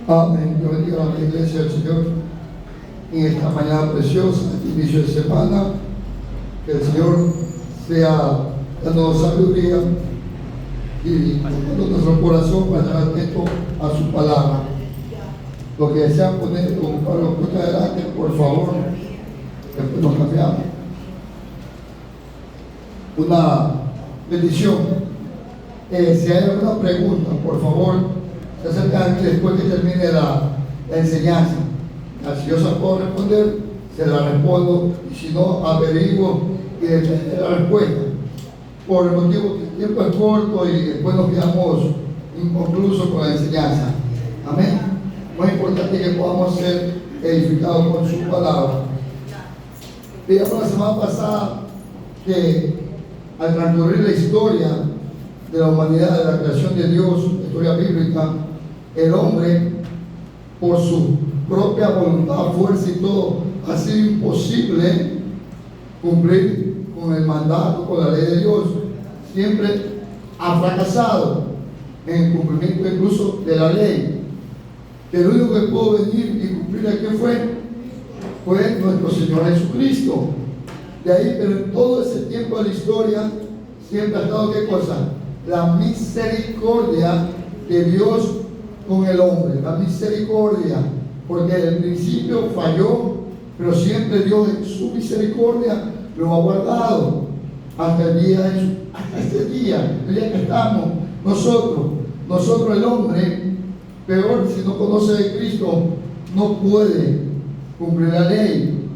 Amén. Yo bendiga a la iglesia del Señor en esta mañana preciosa, inicio de semana. Que el Señor sea dándonos sabiduría y poniendo nuestro corazón para estar atento a su palabra. Lo que desean poner como Pablo puesta adelante, por favor, después nos cambiamos. Una bendición. Si hay alguna pregunta, por favor, se acercan aquí después que termine la enseñanza. Si yo se la puedo responder, se la respondo, y si no, averiguo y depende de la respuesta. Por el motivo que el tiempo es corto y después nos quedamos inconclusos con la enseñanza. Amén. Muy importante que podamos ser edificados con su palabra. Digamos la semana pasada que al transcurrir la historia de la humanidad, de la creación de Dios, la historia bíblica, el hombre, por su propia voluntad, fuerza y todo, ha sido imposible cumplir con el mandato, con la ley de Dios. Siempre ha fracasado en el cumplimiento incluso de la ley. Que el único que pudo venir y cumplir aquí fue nuestro Señor Jesucristo. De ahí, pero en todo ese tiempo de la historia siempre ha estado ¿qué cosa? La misericordia de Dios con el hombre, la misericordia, porque en el principio falló, pero siempre Dios en su misericordia lo ha guardado hasta el día hasta este día, el día que estamos nosotros el hombre, peor si no conoce de Cristo, no puede cumplir la ley,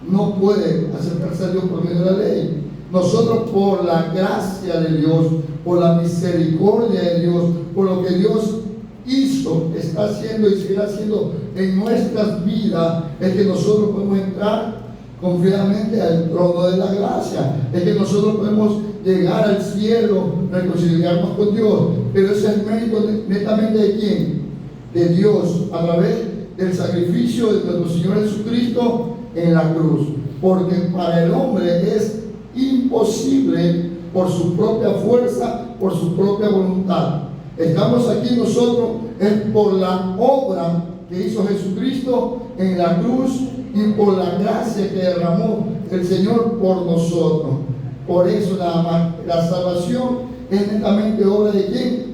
no puede acercarse a Dios por medio de la ley. Nosotros, por la gracia de Dios, por la misericordia de Dios, por lo que Dios hizo, está haciendo y seguirá haciendo en nuestras vidas, es que nosotros podemos entrar confiadamente al trono de la gracia, es que nosotros podemos llegar al cielo, reconciliarnos con Dios. Pero ese es el mérito netamente de ¿quién? De Dios, a través del sacrificio de nuestro Señor Jesucristo en la cruz. Porque para el hombre es imposible por su propia fuerza, por su propia voluntad. Estamos aquí nosotros es por la obra que hizo Jesucristo en la cruz y por la gracia que derramó el Señor por nosotros. Por eso nada más la salvación es netamente obra de ¿quién?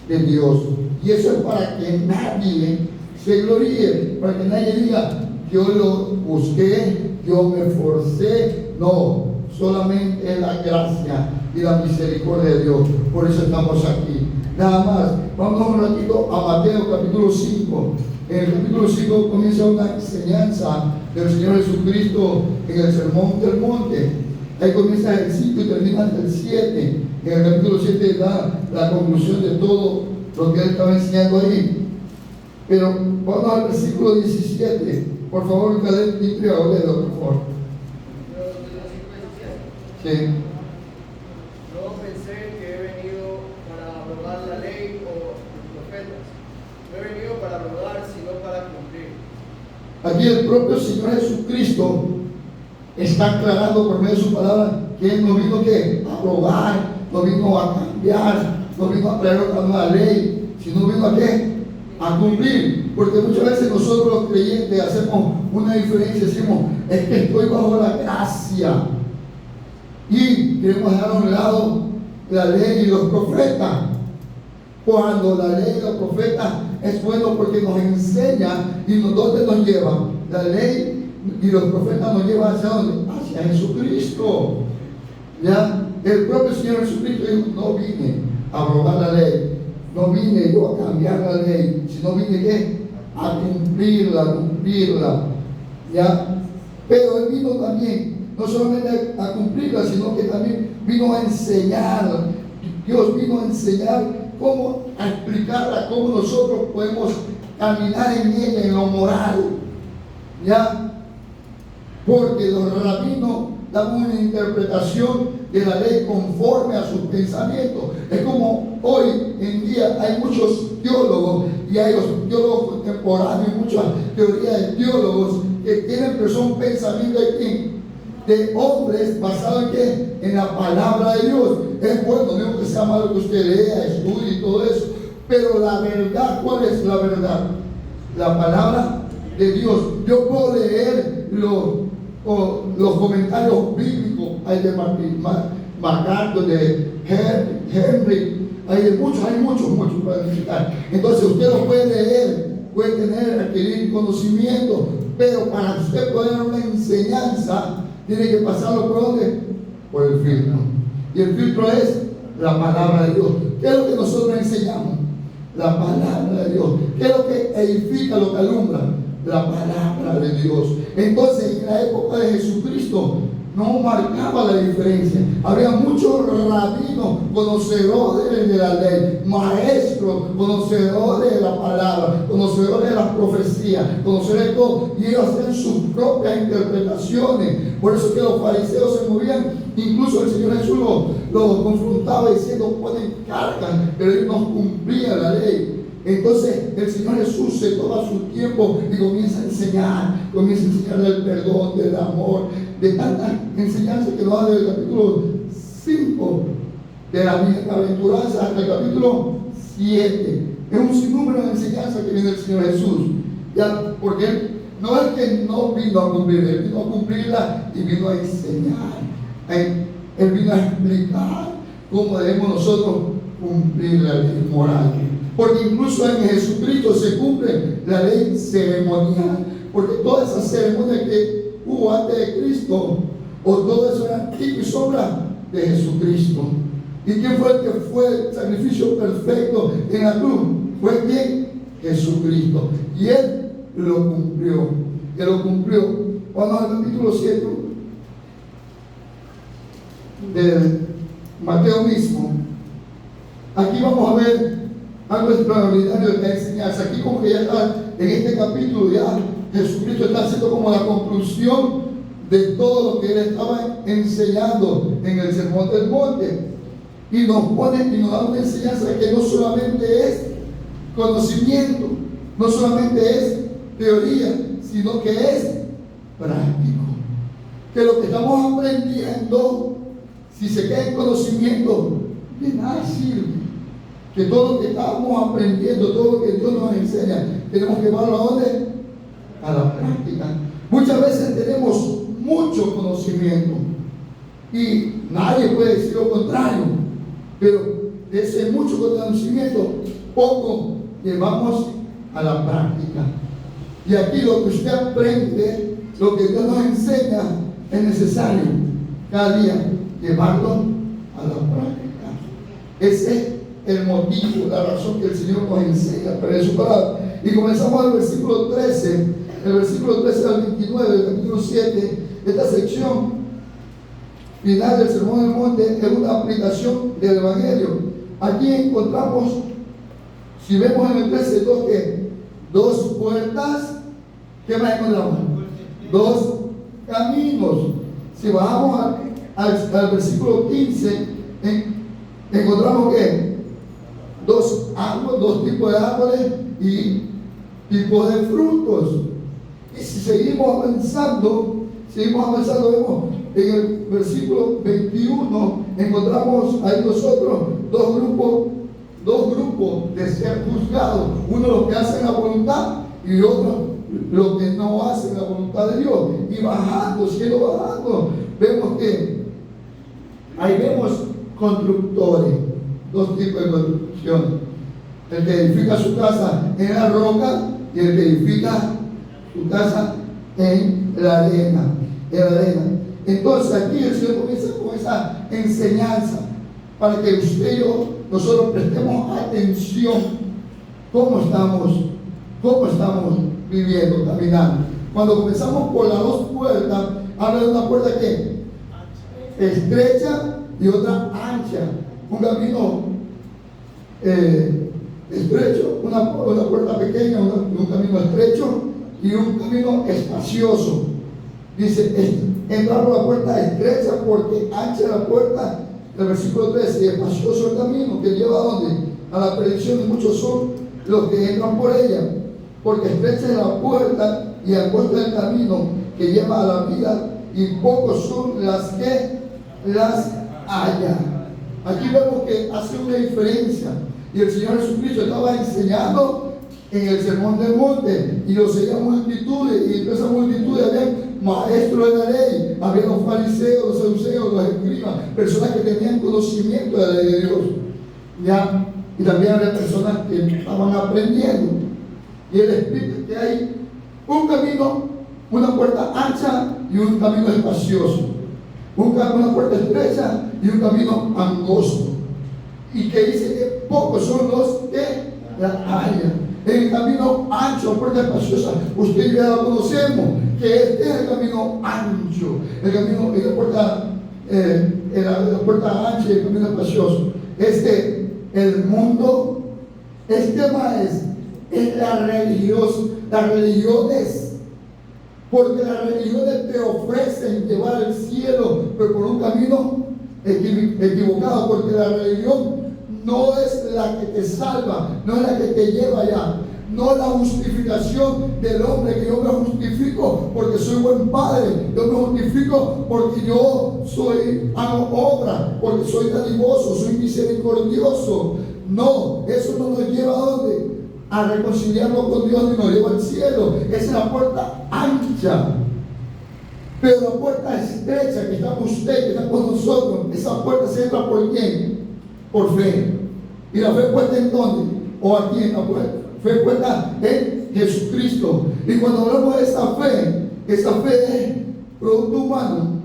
De Dios. Y eso es para que nadie se gloríe, para que nadie diga yo lo busqué, yo me esforcé. No, solamente es la gracia y la misericordia de Dios. Por eso estamos aquí. Nada más, vamos un ratito a Mateo capítulo 5. En el capítulo 5 comienza una enseñanza del Señor Jesucristo en el Sermón del Monte. Ahí comienza el 5 y termina el 7. En el capítulo 7 da la conclusión de todo lo que él estaba enseñando ahí. Pero vamos al versículo 17. Por favor, Caleb, limpio, léelo, por favor. Sí. No pensé que he venido para abrogar la ley o los profetas. No he venido para abrogar, sino para cumplir. Aquí el propio Señor Jesucristo está aclarando por medio de su palabra que Él no vino ¿qué? A abrogar, no vino a cambiar, no vino a traer otra nueva ley, sino vino a ¿qué? A cumplir. Porque muchas veces nosotros los creyentes hacemos una diferencia, decimos, es que estoy bajo la gracia. Y queremos dejar a un lado la ley y los profetas. Cuando la ley y los profetas es bueno porque nos enseña y ¿dónde nos lleva? La ley y los profetas nos llevan hacia ¿dónde? Hacia Jesucristo. ¿Ya? El propio Señor Jesucristo dijo, no vine a abrogar la ley, no vine yo a cambiar la ley, sino vine ¿qué? A cumplirla. ¿Ya? Pero Él vino también no solamente a cumplirla, sino que también vino a enseñar. Dios vino a enseñar cómo, a explicarla, cómo nosotros podemos caminar en ella, en lo moral. ¿Ya? Porque los rabinos dan una interpretación de la ley conforme a sus pensamientos. Es como hoy en día hay muchos teólogos y hay los teólogos contemporáneos, muchas teorías de teólogos que tienen, pero son pensamientos de hombres basados en ¿qué? En la palabra de Dios. Es bueno, no digo que sea malo que usted lea, estudie y todo eso, pero la verdad, ¿cuál es la verdad? la palabra de Dios. Yo puedo leer los comentarios bíblicos, hay de MacArthur, de Henry, hay muchos para visitar. Entonces usted lo puede leer, puede tener, adquirir conocimiento, pero para usted poder dar una enseñanza, tiene que pasarlo por ¿dónde? Por el filtro. Y el filtro es la palabra de Dios. ¿Qué es lo que nosotros enseñamos? La palabra de Dios. ¿Qué es lo que edifica, lo que alumbra? La palabra de Dios. Entonces, en la época de Jesucristo, no marcaba la diferencia. Había muchos rabinos, conocedores de la ley, maestros, conocedores de la palabra, conocedores de las profecías, conocedores de todo, y ellos hacían sus propias interpretaciones. Por eso que los fariseos se movían. Incluso el Señor Jesús lo confrontaba diciendo: pueden cargar, pero ellos no cumplían la ley. Entonces el Señor Jesús se toma su tiempo y comienza a enseñar del perdón, del amor, de tantas enseñanzas que nos da desde el capítulo 5 de la bienaventuranza hasta el capítulo 7. Es un sinnúmero de enseñanzas que viene del Señor Jesús, ya, porque Él no es que no vino a cumplir, Él vino a cumplirla y vino a enseñar. Él vino a explicar cómo debemos nosotros cumplir la ley moral. Porque incluso en Jesucristo se cumple la ley ceremonial. Porque todas esas ceremonias que hubo antes de Cristo, o todo eso era tipo y sombra de Jesucristo. ¿Y quién fue el que fue el sacrificio perfecto en la cruz? ¿Fue quién? Jesucristo. Y Él lo cumplió. Él lo cumplió. Vamos al capítulo 7 de Mateo mismo. Aquí vamos a ver algo extraordinario de la enseñanza. Aquí como que ya está, en este capítulo ya Jesucristo está haciendo como la conclusión de todo lo que Él estaba enseñando en el Sermón del Monte. Y nos pone y nos da una enseñanza que no solamente es conocimiento, no solamente es teoría, sino que es práctico. Que lo que estamos aprendiendo, si se queda en conocimiento, de nada sirve. Que todo lo que estamos aprendiendo, todo lo que Dios nos enseña, tenemos que llevarlo ¿a dónde? A la práctica. Muchas veces tenemos mucho conocimiento y nadie puede decir lo contrario, pero de ese mucho conocimiento, poco llevamos a la práctica. Y aquí lo que usted aprende, lo que Dios nos enseña, es necesario cada día llevarlo a la práctica. Ese es el motivo, la razón que el Señor nos enseña para su palabra. Y comenzamos al versículo 13, el versículo 13 al 29 del capítulo 7. Esta sección final del Sermón del Monte es una aplicación del Evangelio. Aquí encontramos, si vemos en el 13:2, que dos puertas. ¿Qué más encontramos? Dos caminos. Si bajamos al versículo 15, encontramos que dos árboles, dos tipos de árboles y tipos de frutos. Y si seguimos avanzando, vemos en el versículo 21, encontramos ahí nosotros dos grupos de ser juzgados. Uno los que hacen la voluntad y otro los que no hacen la voluntad de Dios. Y bajando, vemos que ahí vemos constructores, dos tipos de construcción: el que edifica su casa en la roca y el que edifica su casa en la arena. Entonces aquí el Señor comienza con esa enseñanza para que usted y yo, nosotros prestemos atención cómo estamos viviendo, caminando. Cuando comenzamos por las dos puertas, habla de una puerta que estrecha y otra ancha. Un camino estrecho, una puerta pequeña, un camino estrecho y un camino espacioso. Dice, entrar por la puerta estrecha porque ancha la puerta, el versículo 13, y espacioso el camino que lleva a ¿dónde? A la perdición, y muchos son los que entran por ella. Porque estrecha es la puerta y angosto el camino que lleva a la vida, y pocos son las que las hallan. Aquí vemos que hace una diferencia, y el Señor Jesucristo estaba enseñando en el sermón del monte, y lo seguían multitudes, y entre esas multitudes había maestros de la ley, había los fariseos, los saduceos, los escribas, personas que tenían conocimiento de la ley de Dios, ¿ya? Y también había personas que estaban aprendiendo. Y él explica que hay un camino, una puerta ancha y un camino espacioso, una puerta estrecha y un camino angosto, y que dice que pocos son los que la hallan. El camino ancho, puerta espaciosa, usted y yo ya lo conocemos, que este es el camino ancho, el camino, la puerta ancha y el camino espacioso. El mundo, es las religiones, porque las religiones te ofrecen llevar al cielo, pero por un camino equivocado, porque la religión no es la que te salva, no es la que te lleva allá, no es la justificación del hombre, que yo me justifico porque soy buen padre, yo me justifico porque yo hago obra, porque soy dadivoso, soy misericordioso. No, eso no nos lleva a ¿dónde? A reconciliarnos con Dios y nos lleva al cielo. Esa es la puerta ancha. Pero la puerta estrecha, que está usted, que está con nosotros, esa puerta se entra ¿por quién? Por fe. ¿Y la fe puesta en dónde? ¿O aquí en la puerta? Fe puesta en Jesucristo. Y cuando hablamos de esa fe es producto humano.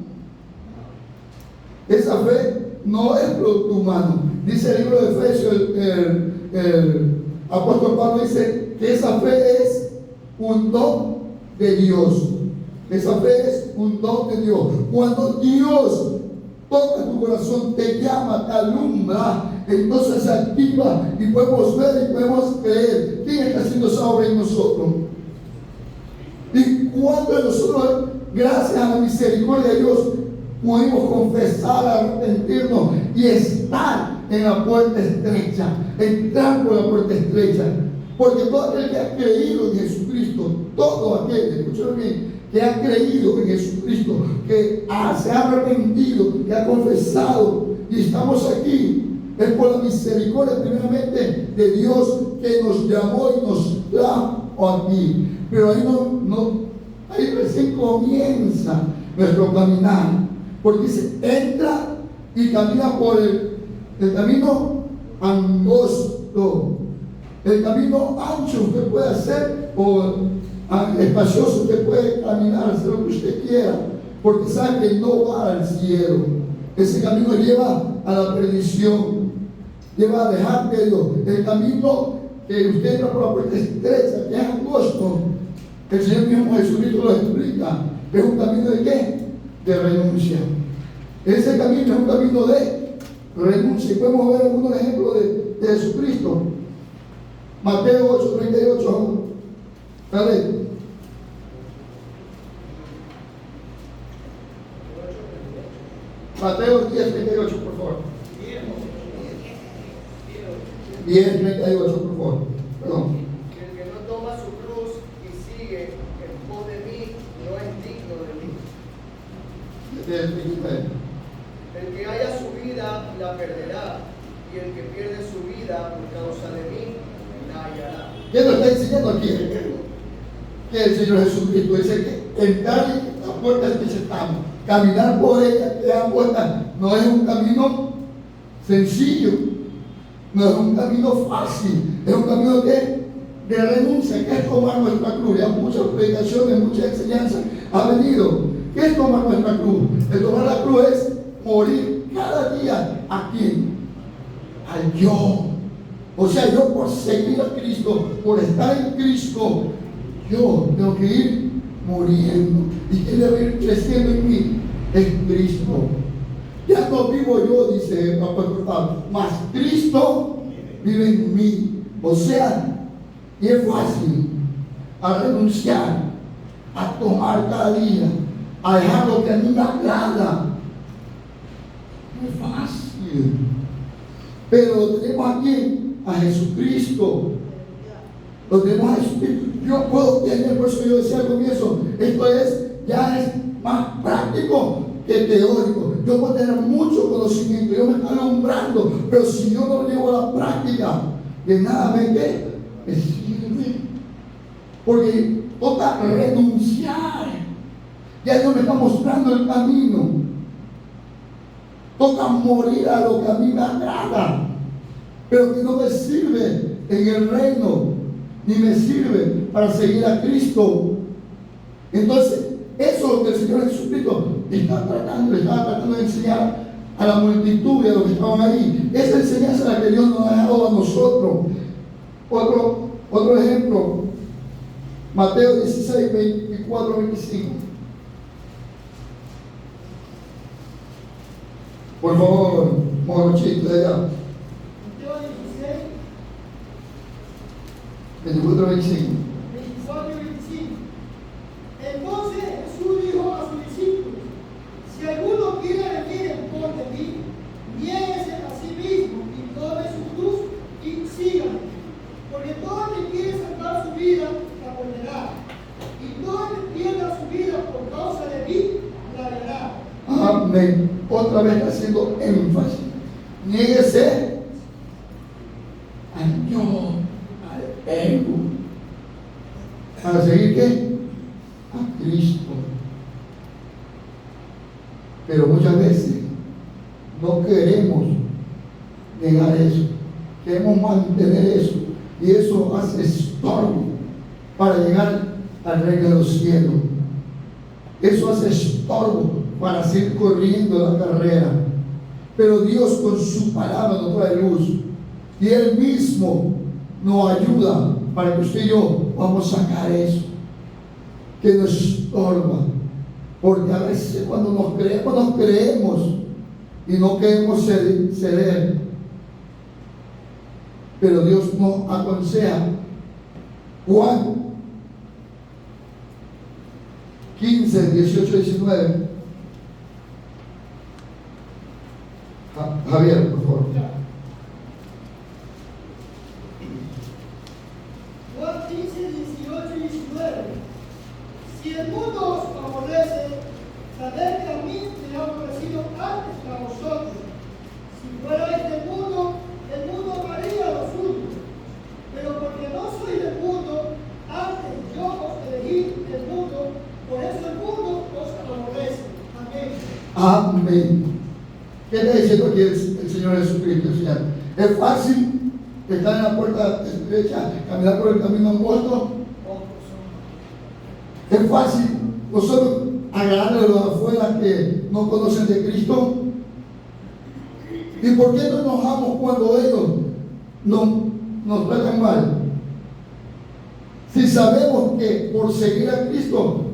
Esa fe no es producto humano. Dice el libro de Efesios, el apóstol Pablo dice que esa fe es un don de Dios. Esa fe es un don de Dios. Cuando Dios toca tu corazón, te llama, te alumbra, entonces se activa y podemos ver y podemos creer quién está haciendo esa obra en nosotros. Y cuando nosotros, gracias a la misericordia de Dios, pudimos confesar, arrepentirnos y estar en la puerta estrecha, entrar por la puerta estrecha, porque todo aquel que ha creído en Jesucristo, todo aquel, escúchame bien, que ha creído en Jesucristo, que se ha arrepentido, que ha confesado y estamos aquí, es por la misericordia primeramente de Dios que nos llamó y nos trajo aquí. Pero ahí recién comienza nuestro caminar, porque dice, entra y camina por el camino angosto. El camino ancho usted puede hacer, o espacioso usted puede caminar, hacer lo que usted quiera, porque sabe que no va al cielo. Ese camino lleva a la perdición, lleva a dejar de Dios. El camino que usted entra por la puerta estrecha, que es angosto, el Señor mismo Jesucristo lo explica, es un camino ¿de qué? De renuncia. Ese camino es un camino de renuncia. Y podemos ver algunos ejemplos de Jesucristo. Mateo 8:38. Dale. Mateo 10:38, por favor. 10:38, por favor. Perdón. El que no toma su cruz y sigue en pos de mí, no es digno de mí. El que haya su vida, la perderá, y el que pierde su vida por causa de mí, la hallará. ¿Qué nos está enseñando aquí? Que el Señor Jesucristo dice que entrar en la puerta es que estamos, caminar por ella, que la puerta no es un camino sencillo, no es un camino fácil, es un camino de renuncia, que es tomar nuestra cruz. Ya muchas predicaciones, muchas enseñanzas ha venido. ¿Qué es tomar nuestra cruz? El tomar la cruz es morir cada día a quién? Al yo. O sea, yo por seguir a Cristo, por estar en Cristo, yo tengo que ir muriendo. ¿Y quién debe ir creciendo en mí? Es Cristo. Ya no vivo yo, dice el apóstol Pablo, mas Cristo vive en mí. O sea, y es fácil a renunciar, a tomar cada día, a dejar lo que a mí me agrada. No es fácil. Pero lo tenemos aquí a Jesucristo. Lo tenemos a Jesucristo. Yo puedo tener, por eso yo decía al comienzo, esto ya es más práctico que teórico. Yo puedo tener mucho conocimiento, yo me estoy alumbrando, pero si yo no lo llevo a la práctica, de nada me me sirve. Porque toca renunciar. Ya Dios me está mostrando el camino. Toca morir a lo que a mí me agrada, pero que no me sirve en el reino, ni me sirve para seguir a Cristo. Entonces, eso es lo que el Señor Jesucristo estaba tratando de enseñar a la multitud y a los que estaban ahí. Esa enseñanza es la que Dios nos ha dado a nosotros. Otro ejemplo, Mateo 16, 24, 25. Por favor, morochito de allá. Mateo 16, 24, 25. 24 y 25. Entonces Jesús dijo a sus discípulos: si alguno quiere venir en pos de mí, niéguese a sí mismo y tome su cruz y sígame. Porque todo el que quiere salvar su vida la perderá, y todo el que pierda su vida por causa de mí la hallará. Amén. Otra vez haciendo énfasis. Niéguese al yo, al ego. ¿Para seguir qué? A Cristo. Pero muchas veces no queremos negar eso. Queremos mantener eso. Y eso hace estorbo para llegar al reino de los cielos. Eso hace estorbo para seguir corriendo la carrera. Pero Dios con su palabra nos trae luz. Y Él mismo nos ayuda para que usted y yo vamos a sacar eso que nos estorba. Porque a veces cuando nos creemos y no queremos ceder. Pero Dios nos aconseja. Juan 15, 18, 19. Javier, por favor. Juan 15, 18 y 19. Si el mundo os aborrece, sabed que a mí me ha aborrecido antes que a vosotros. Si fuerais del mundo, el mundo amaría lo suyo. Pero porque no soy del mundo, antes yo os elegí del mundo, por eso el mundo os aborrece. Amén. Amén. ¿Qué está diciendo aquí el Señor Jesucristo? ¿Es fácil estar en la puerta estrecha, caminar por el camino angosto? ¿Es fácil nosotros agradarle a los de afuera que no conocen de Cristo? ¿Y por qué nos enojamos cuando ellos nos tratan mal? Si sabemos que por seguir a Cristo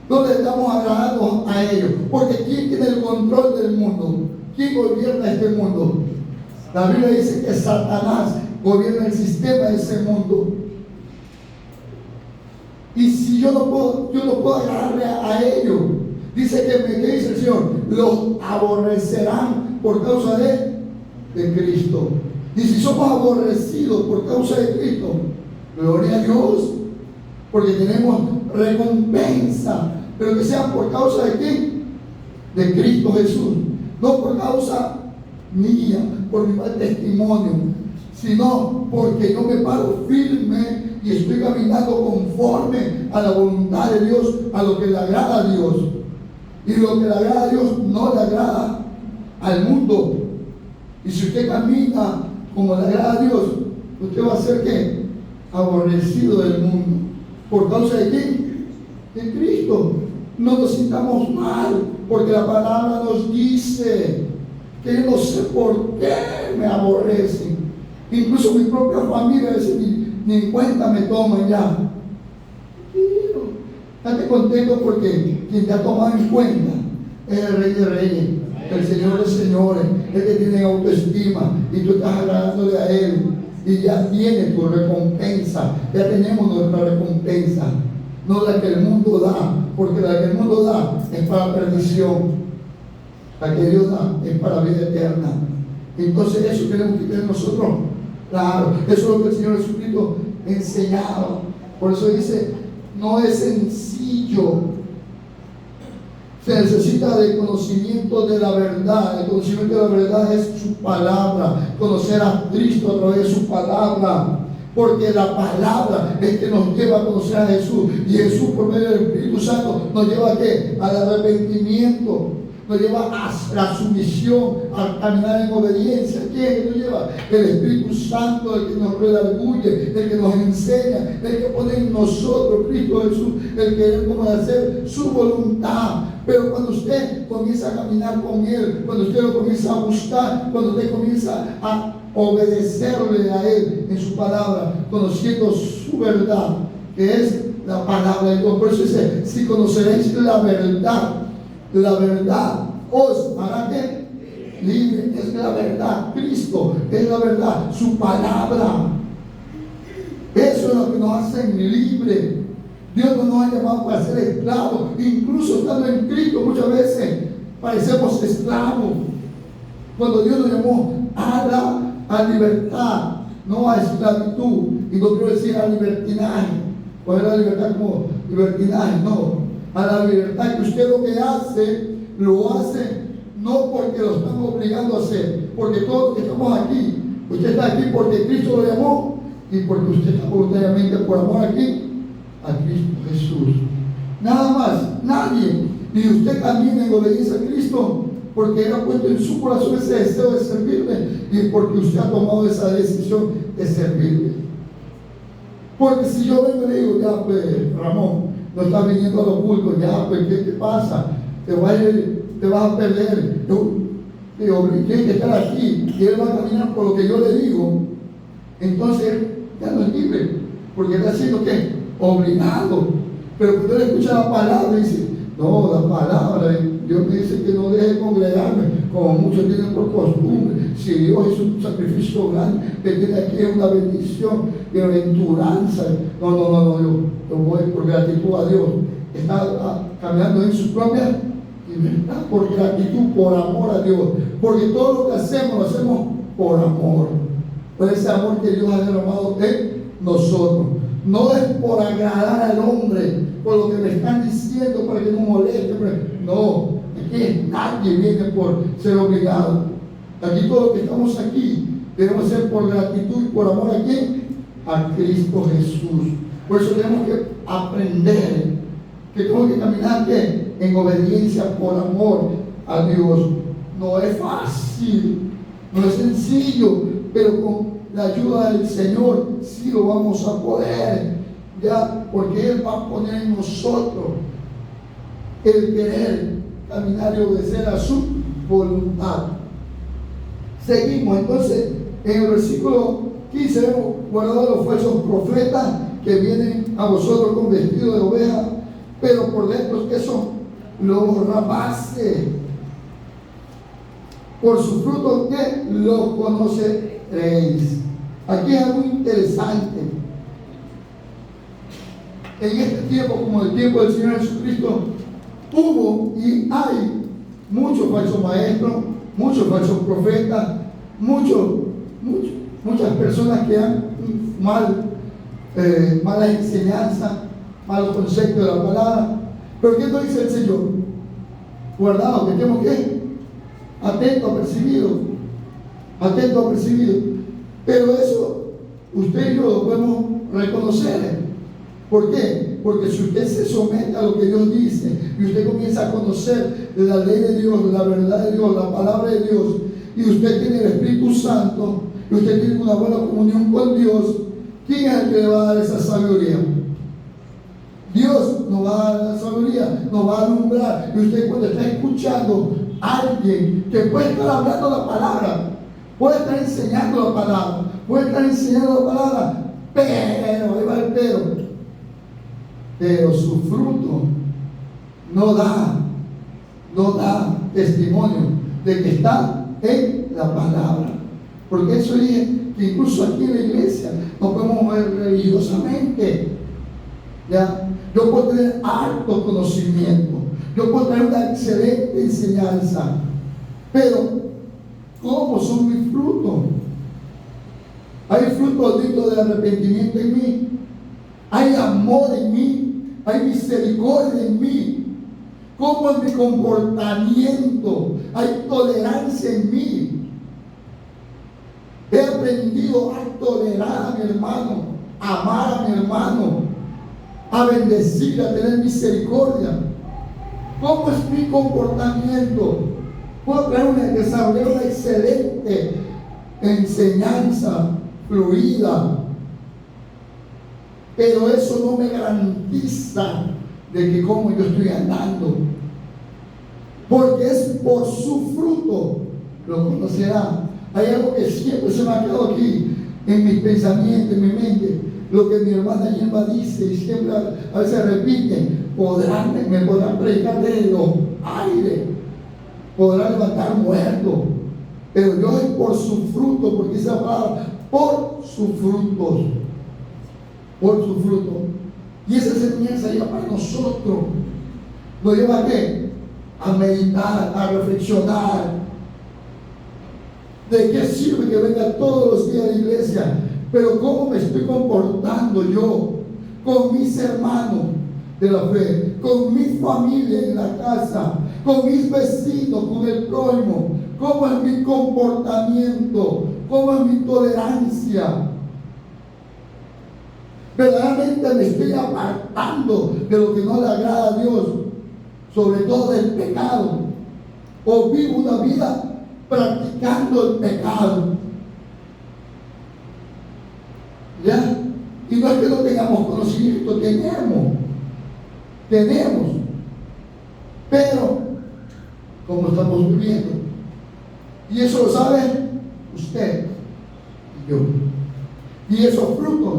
no le estamos agradando a ellos. Porque ¿quién tiene el control del mundo? ¿Quién gobierna este mundo? La Biblia dice que Satanás gobierna el sistema de ese mundo. Y si yo no puedo agradarle a ellos, dice que ¿qué dice el Señor? Los aborrecerán por causa de Cristo. Y si somos aborrecidos por causa de Cristo, gloria a Dios, porque tenemos recompensa, pero que sea por causa de quién? De Cristo Jesús, no por causa mía, por mi mal testimonio, sino porque yo me paro firme y estoy caminando conforme a la voluntad de Dios, a lo que le agrada a Dios. Y lo que le agrada a Dios no le agrada al mundo. Y si usted camina como le agrada a Dios, usted va a ser ¿qué? Aborrecido del mundo. ¿Por causa de quién? De Cristo. No nos sintamos mal, porque la palabra nos dice que yo no sé por qué me aborrecen. Incluso mi propia familia a veces ni en cuenta me toman ya. Tranquilo, estate contento porque quien te ha tomado en cuenta es el Rey de Reyes, el Señor de Señores, el que tiene autoestima y tú estás agradándole a Él. Y ya tiene tu recompensa, ya tenemos nuestra recompensa, no la que el mundo da, porque la que el mundo da es para perdición, la que Dios da es para vida eterna. Entonces eso tenemos que tener nosotros, claro, eso es lo que el Señor Jesucristo enseñaba. Por eso dice, no es sencillo. Se necesita de conocimiento de la verdad. El conocimiento de la verdad es su palabra. Conocer a Cristo a través de su palabra. Porque la palabra es que nos lleva a conocer a Jesús. Y Jesús, por medio del Espíritu Santo, nos lleva ¿a qué? Al arrepentimiento. Nos lleva a la sumisión, a caminar en obediencia. ¿Quién nos lleva? El Espíritu Santo, el que nos redarguye, el que nos enseña, el que pone en nosotros, Cristo Jesús, el querer como hacer su voluntad. Pero cuando usted comienza a caminar con Él, cuando usted lo comienza a buscar, cuando usted comienza a obedecerle a Él en su palabra, conociendo su verdad, que es la palabra de Dios. Por eso dice, si conoceréis la verdad os hará ¿qué? Libre. Es la verdad, Cristo es la verdad, su palabra. Eso es lo que nos hace libres. Dios no nos ha llamado para ser esclavos. Incluso estando en Cristo muchas veces parecemos esclavos, cuando Dios nos llamó a libertad, no a esclavitud. Y no quiero decir a libertinaje. ¿Cuál es la libertad como libertinaje? No, a la libertad que usted lo que hace, lo hace no porque lo están obligando a hacer, porque todos los que estamos aquí, usted está aquí porque Cristo lo llamó y porque usted está voluntariamente por amor aquí a Cristo Jesús. Nada más, nadie. Ni usted camina en obediencia a Cristo porque Él ha puesto en su corazón ese deseo de servirle y porque usted ha tomado esa decisión de servirle. Porque si yo vengo y le digo, ya pues Ramón, no estás viniendo a los cultos, ya pues ¿qué te pasa? Te vas a perder. Tienes que estar aquí y Él va a caminar por lo que yo le digo. Entonces ya no es libre, porque está haciendo ¿qué? Obligado. Pero cuando Él escucha la palabra dice, no, la palabra, Dios me dice que no deje de congregarme, como muchos tienen por costumbre. Si Dios hizo un sacrificio grande, que tiene aquí una bendición, bienaventuranza. No, yo voy por gratitud a Dios. Está caminando en su propia libertad, por gratitud, por amor a Dios. Porque todo lo que hacemos, lo hacemos por amor. Por ese amor que Dios ha derramado en nosotros. No es por agradar al hombre, por lo que me están diciendo, para que no moleste. No, aquí nadie viene por ser obligado. Aquí todos los que estamos aquí debemos ser por gratitud y por amor a quién? A Cristo Jesús. Por eso tenemos que aprender que tenemos que caminar ¿qué? En obediencia por amor a Dios. No es fácil, no es sencillo, pero con la ayuda del Señor sí lo vamos a poder, ya, porque Él va a poner en nosotros el querer caminar y obedecer a su voluntad. Seguimos entonces en el versículo 15, hemos guardado los falsos profetas que vienen a vosotros con vestido de oveja, pero por dentro ¿qué son? Los rapaces. Por su fruto ¿qué? Los conoceréis. Aquí es algo interesante. En este tiempo, como el tiempo del Señor Jesucristo, hubo y hay muchos falsos maestros, muchos falsos profetas, muchas personas que han malas enseñanzas, malos conceptos de la palabra. Pero ¿qué nos dice el Señor? Guardado, que tenemos que atento, apercibido. Pero eso usted y yo lo podemos reconocer. ¿Por qué? Porque si usted se somete a lo que Dios dice y usted comienza a conocer la ley de Dios, la verdad de Dios, la palabra de Dios, y usted tiene el Espíritu Santo y usted tiene una buena comunión con Dios, ¿quién es el que le va a dar esa sabiduría? Dios nos va a dar la sabiduría, nos va a alumbrar. Y usted cuando está escuchando a alguien que puede estar hablando la palabra, puede estar enseñando la palabra, pero, ahí va el pero su fruto no da testimonio de que está en la palabra. Porque eso dije que incluso aquí en la iglesia nos podemos mover religiosamente. ¿Ya? Yo puedo tener alto conocimiento, yo puedo tener una excelente enseñanza, pero ¿cómo son mis frutos? Hay frutos dignos de arrepentimiento en mí, hay amor en mí, hay misericordia en mí. ¿Cómo es mi comportamiento? Hay tolerancia en mí. He aprendido a tolerar a mi hermano, a amar a mi hermano, a bendecir, a tener misericordia. ¿Cómo es mi comportamiento? Puedo desarrollar una excelente enseñanza fluida, pero eso no me garantiza de que como yo estoy andando, porque es por su fruto lo conocerá. Hay algo que siempre se me ha quedado aquí en mis pensamientos, en mi mente, lo que mi hermana Yelma dice y siempre a veces repite: me podrán predicar desde los aires, podrán levantar muertos, pero yo es por su fruto, porque esa palabra, por sus frutos, por su fruto. Y esa enseñanza lleva para nosotros, nos lleva a qué? A meditar, a reflexionar. ¿De qué sirve que venga todos los días a la iglesia? Pero ¿cómo me estoy comportando yo con mis hermanos de la fe, con mi familia en la casa, con mis vecinos, con el prójimo? ¿Cómo es mi comportamiento? ¿Cómo es mi tolerancia? Verdaderamente me estoy apartando de lo que no le agrada a Dios, sobre todo del pecado, o vivo una vida practicando el pecado. ¿Ya? Y no es que no tengamos conocimiento, tenemos, pero como estamos viviendo, y eso lo sabe usted y yo, y esos frutos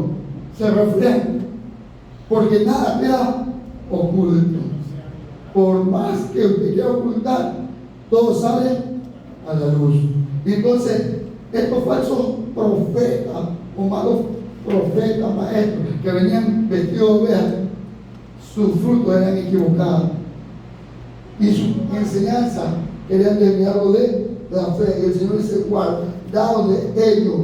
se reflejan, porque nada queda oculto. Por más que usted quiera ocultar, todo sale a la luz. Y entonces estos falsos profetas o malos profetas, maestros, que venían vestidos de ovejas, sus frutos eran equivocados y su enseñanza querían desviarlo de la fe. Y el Señor dice: guardaos de ellos,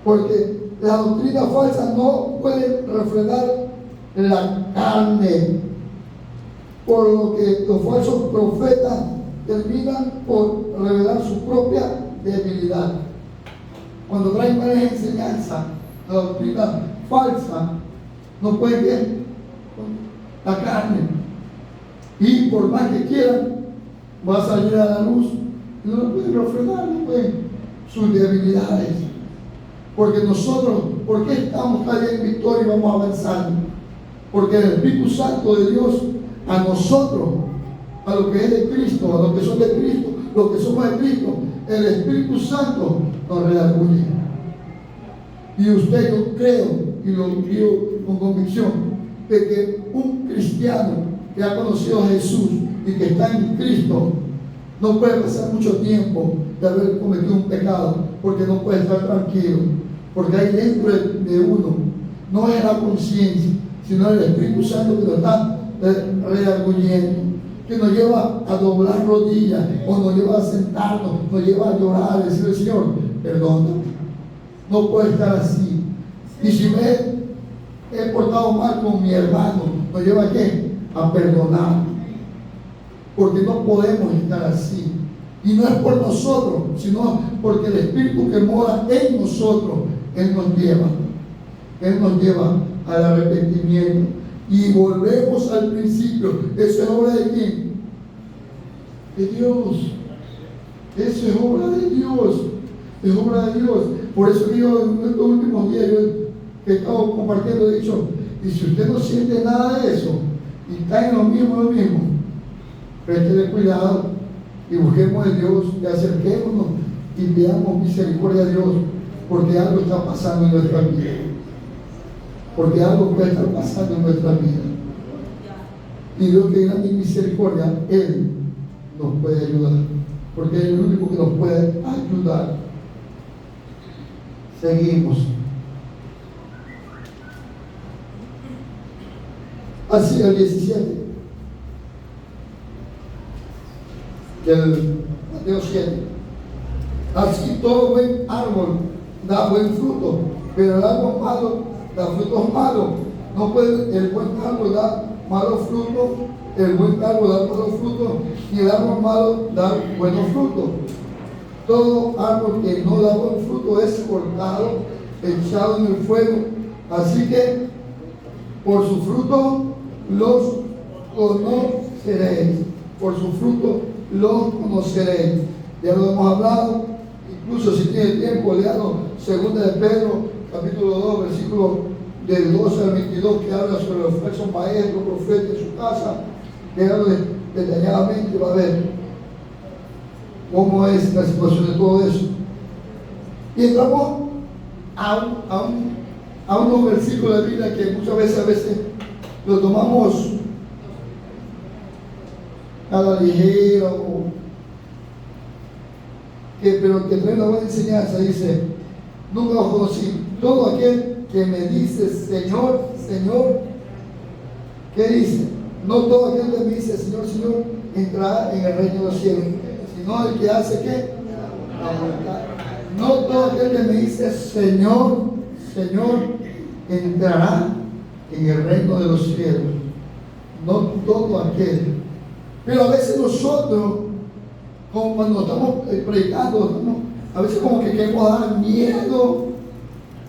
porque la doctrina falsa no puede refrenar la carne, por lo que los falsos profetas terminan por revelar su propia debilidad. Cuando traen malas enseñanzas, la doctrina falsa no puede ver la carne, y por más que quieran va a salir a la luz y no lo pueden refrenar, no pueden sus debilidades. Porque nosotros, ¿por qué estamos cada día en victoria y vamos avanzando? Porque el Espíritu Santo de Dios a nosotros, a lo que es de Cristo, a los que son de Cristo, los que somos de Cristo, el Espíritu Santo nos redarguye. Y usted, yo creo, y lo digo con convicción, de que un cristiano que ha conocido a Jesús y que está en Cristo no puede pasar mucho tiempo de haber cometido un pecado, porque no puede estar tranquilo, porque hay dentro de uno, no es la conciencia, sino el Espíritu Santo que lo está redarguyendo, que nos lleva a doblar rodillas, o nos lleva a sentarnos, nos lleva a llorar, a decirle: Señor, perdóname, no puedo estar así. Y si me he portado mal con mi hermano, nos lleva a qué? A perdonar, porque no podemos estar así. Y no es por nosotros, sino porque el Espíritu que mora en nosotros, Él nos lleva al arrepentimiento. Y volvemos al principio. ¿Eso es obra de quién? De Dios. Eso es obra de Dios. Es obra de Dios. Por eso yo en estos últimos días que he estado compartiendo he dicho: y si usted no siente nada de eso y está en lo mismo, préstele cuidado y busquemos a Dios y acerquémonos y veamos misericordia a Dios, porque algo está pasando en nuestra vida. Porque algo puede estar pasando en nuestra vida. Y Dios, que grande misericordia, Él nos puede ayudar. Porque Él es el único que nos puede ayudar. Seguimos. Así el 17. Del Mateo 7. Así todo buen árbol da buen fruto, pero el árbol malo da frutos malos. No puede el buen árbol dar malos frutos, el buen árbol dar malos frutos, y el árbol malo dar buenos frutos. todo árbol que no da buen fruto es cortado, echado en el fuego. Así que por su fruto los conoceréis. Por su fruto los conoceréis. Ya lo hemos hablado. Incluso si tiene tiempo, leanlo. Segunda de Pedro, capítulo 2, versículo del 12 al 22, que habla sobre los falsos maestros, profetas en su casa. Léanlo detalladamente, va a ver cómo es la situación de todo eso. Y entramos a unos versículos de Biblia que muchas veces lo tomamos a la ligera, pero que trae una buena enseñanza. Dice: nunca os conocí. Todo aquel que me dice Señor, Señor, ¿qué dice? No todo aquel que me dice Señor, Señor, entrará en el reino de los cielos, sino el que hace ¿qué? La voluntad. No todo aquel que me dice Señor, Señor, entrará en el reino de los cielos. No todo aquel. Pero a veces nosotros, como cuando estamos predicando, a veces como que queremos dar miedo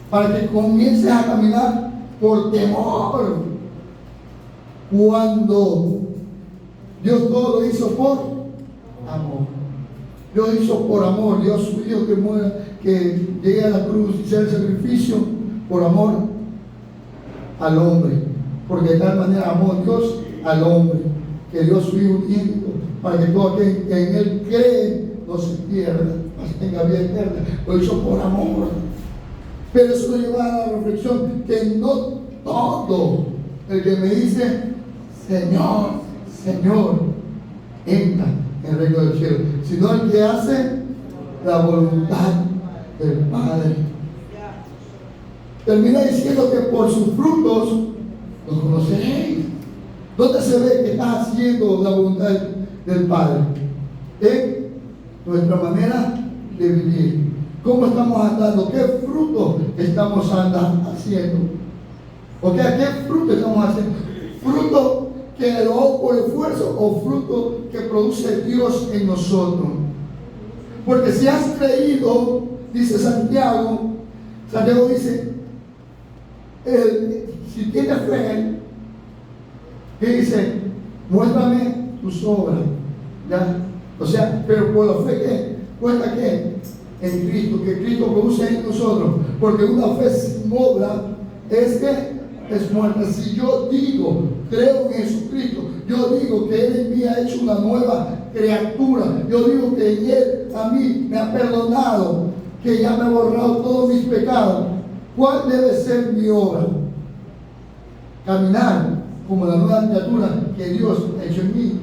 para que comiences a caminar por temor, cuando Dios todo lo hizo por amor. Dios hizo por amor. Dios su Hijo que muera, que llegue a la cruz y sea el sacrificio por amor al hombre, porque de tal manera amó Dios al hombre, que dio su Hijo único, para que todo aquel que en Él cree no se pierda, mas tenga vida eterna. Lo hizo por amor. Pero eso nos lleva a la reflexión que no todo el que me dice Señor, Señor, entra en el reino del cielo, sino el que hace la voluntad del Padre. Termina diciendo que por sus frutos los conoceréis. ¿Dónde se ve que está haciendo la voluntad del Padre? En nuestra manera de vivir. ¿Cómo estamos andando? ¿Qué fruto estamos haciendo? ¿O qué fruto estamos haciendo? ¿Fruto que lo hago por esfuerzo o fruto que produce Dios en nosotros? Porque si has creído, dice Santiago dice, si tienes fe, que dice, muéstrame tus obras, ¿ya? O sea, pero por la fe que cuenta que en Cristo, que Cristo produce en nosotros, porque una fe sin obra es muerta. Si yo digo, creo en Jesucristo, yo digo que Él en mí ha hecho una nueva criatura, yo digo que Él a mí me ha perdonado, que ya me ha borrado todos mis pecados, ¿cuál debe ser mi obra? Caminar como la nueva criatura que Dios ha hecho en mí.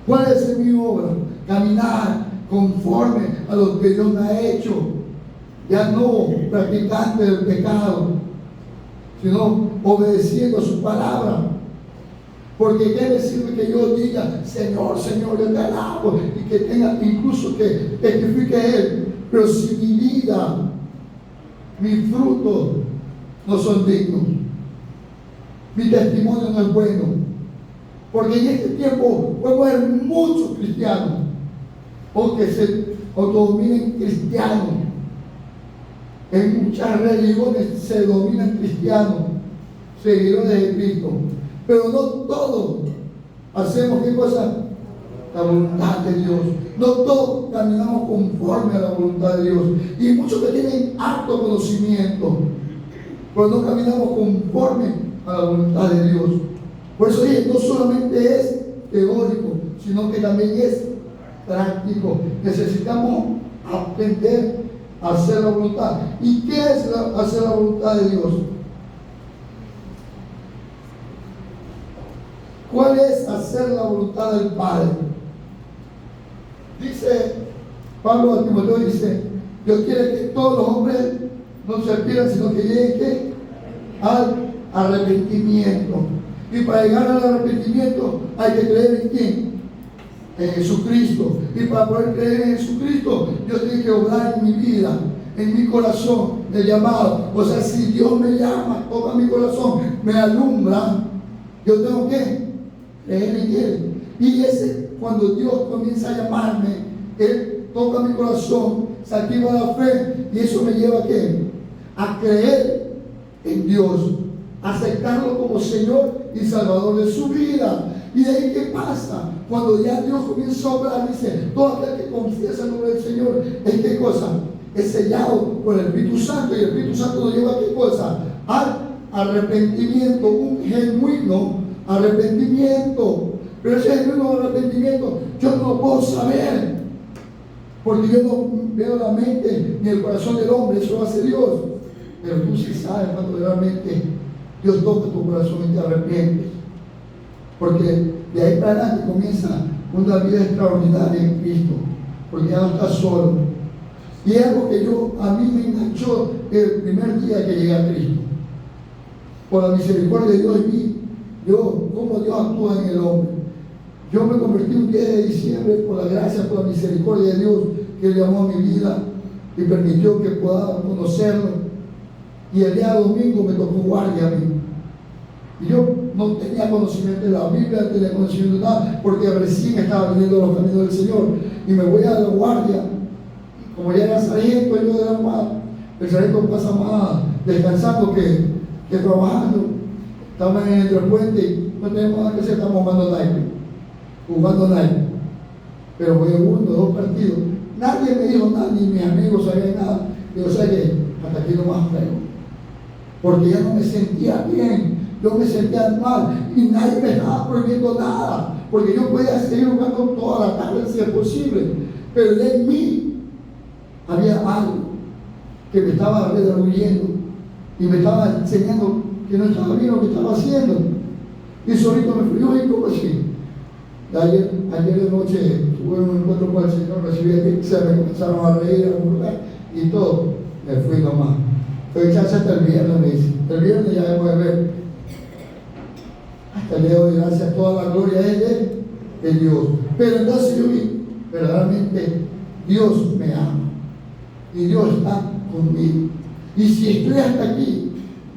¿Cuál debe ser mi obra? Caminar conforme a lo que Dios me ha hecho, ya no practicante del pecado, sino obedeciendo a su palabra. Porque qué decirme que yo diga Señor, Señor, yo te alabo, y que tenga incluso que testifique Él, pero si mi vida, mis frutos no son dignos, mi testimonio no es bueno. Porque en este tiempo podemos ver muchos cristianos o que se autodominen cristianos. En muchas religiones se dominan cristianos, seguidores de Cristo, pero no todos hacemos ¿qué cosa? La voluntad de Dios. No todos caminamos conforme a la voluntad de Dios. Y muchos que tienen alto conocimiento, pero no caminamos conforme a la voluntad de Dios. Por eso no solamente es teórico, sino que también es práctico. Necesitamos aprender a hacer la voluntad. ¿Y qué es hacer la voluntad de Dios? ¿Cuál es hacer la voluntad del Padre? Dice Pablo a Timoteo, dice, Dios quiere que todos los hombres no se pierdan, sino que lleguen al arrepentimiento. Y para llegar al arrepentimiento hay que creer en ¿quién? En Jesucristo. Y para poder creer en Jesucristo, Dios tiene que obrar en mi vida, en mi corazón, el llamado. O sea, si Dios me llama, toca mi corazón, me alumbra, yo tengo que creer en Él. Y cuando Dios comienza a llamarme, Él toca mi corazón, se activa la fe y eso me lleva ¿a qué? A creer en Dios, a aceptarlo como Señor y Salvador de su vida. Y de ahí, ¿qué pasa? Cuando ya Dios comienza a obrar, dice, todo aquel que confiesa el nombre del Señor, ¿es qué cosa? Es sellado por el Espíritu Santo, y el Espíritu Santo nos lleva a qué cosa? Al arrepentimiento, un genuino arrepentimiento. Pero ese genuino arrepentimiento yo no lo puedo saber, porque yo no veo la mente ni el corazón del hombre, eso lo hace Dios. Pero tú sí sabes cuando realmente Dios toca tu corazón y te arrepientes, porque de ahí para adelante comienza una vida extraordinaria en Cristo, porque ya no estás solo. Y es algo que a mí me enganchó el primer día que llegué a Cristo. Por la misericordia de Dios y mí, cómo Dios actúa en el hombre. Yo me convertí un 10 de diciembre por la gracia, por la misericordia de Dios que Él llamó a mi vida y permitió que pueda conocerlo. Y el día domingo me tocó guardia a mí. Y yo no tenía conocimiento de la Biblia, no tenía conocimiento de nada, porque recién estaba viniendo a los caminos del Señor. Y me voy a la guardia. Como ya era sargento, yo de la Armada, el sargento pasa más descansando que trabajando. Estamos en el puente y no tenemos nada que hacer, estamos jugando naipe. Pero voy a 1 o 2 partidos. Nadie me dijo nada, ni mis amigos sabían nada. Yo sé que hasta aquí no más creo. Porque ya no me sentía bien, yo me sentía mal y nadie me estaba prohibiendo nada, porque yo podía seguir jugando toda la tarde si es posible, pero en mí había algo que me estaba redarguyendo y me estaba enseñando que no estaba bien lo que estaba haciendo. Y solito me fui, ¿y cómo así? Ayer de noche tuve un encuentro con el Señor, recibí el pizza, me comenzaron a reír, a burlar y todo, me fui nomás. Fue echarse hasta el viernes, me dice. El viernes ya debo de ver. Hasta el día de hoy, gracias, toda la gloria es de Dios. Pero entonces yo vi, verdaderamente, Dios me ama. Y Dios está conmigo. Y si estoy hasta aquí,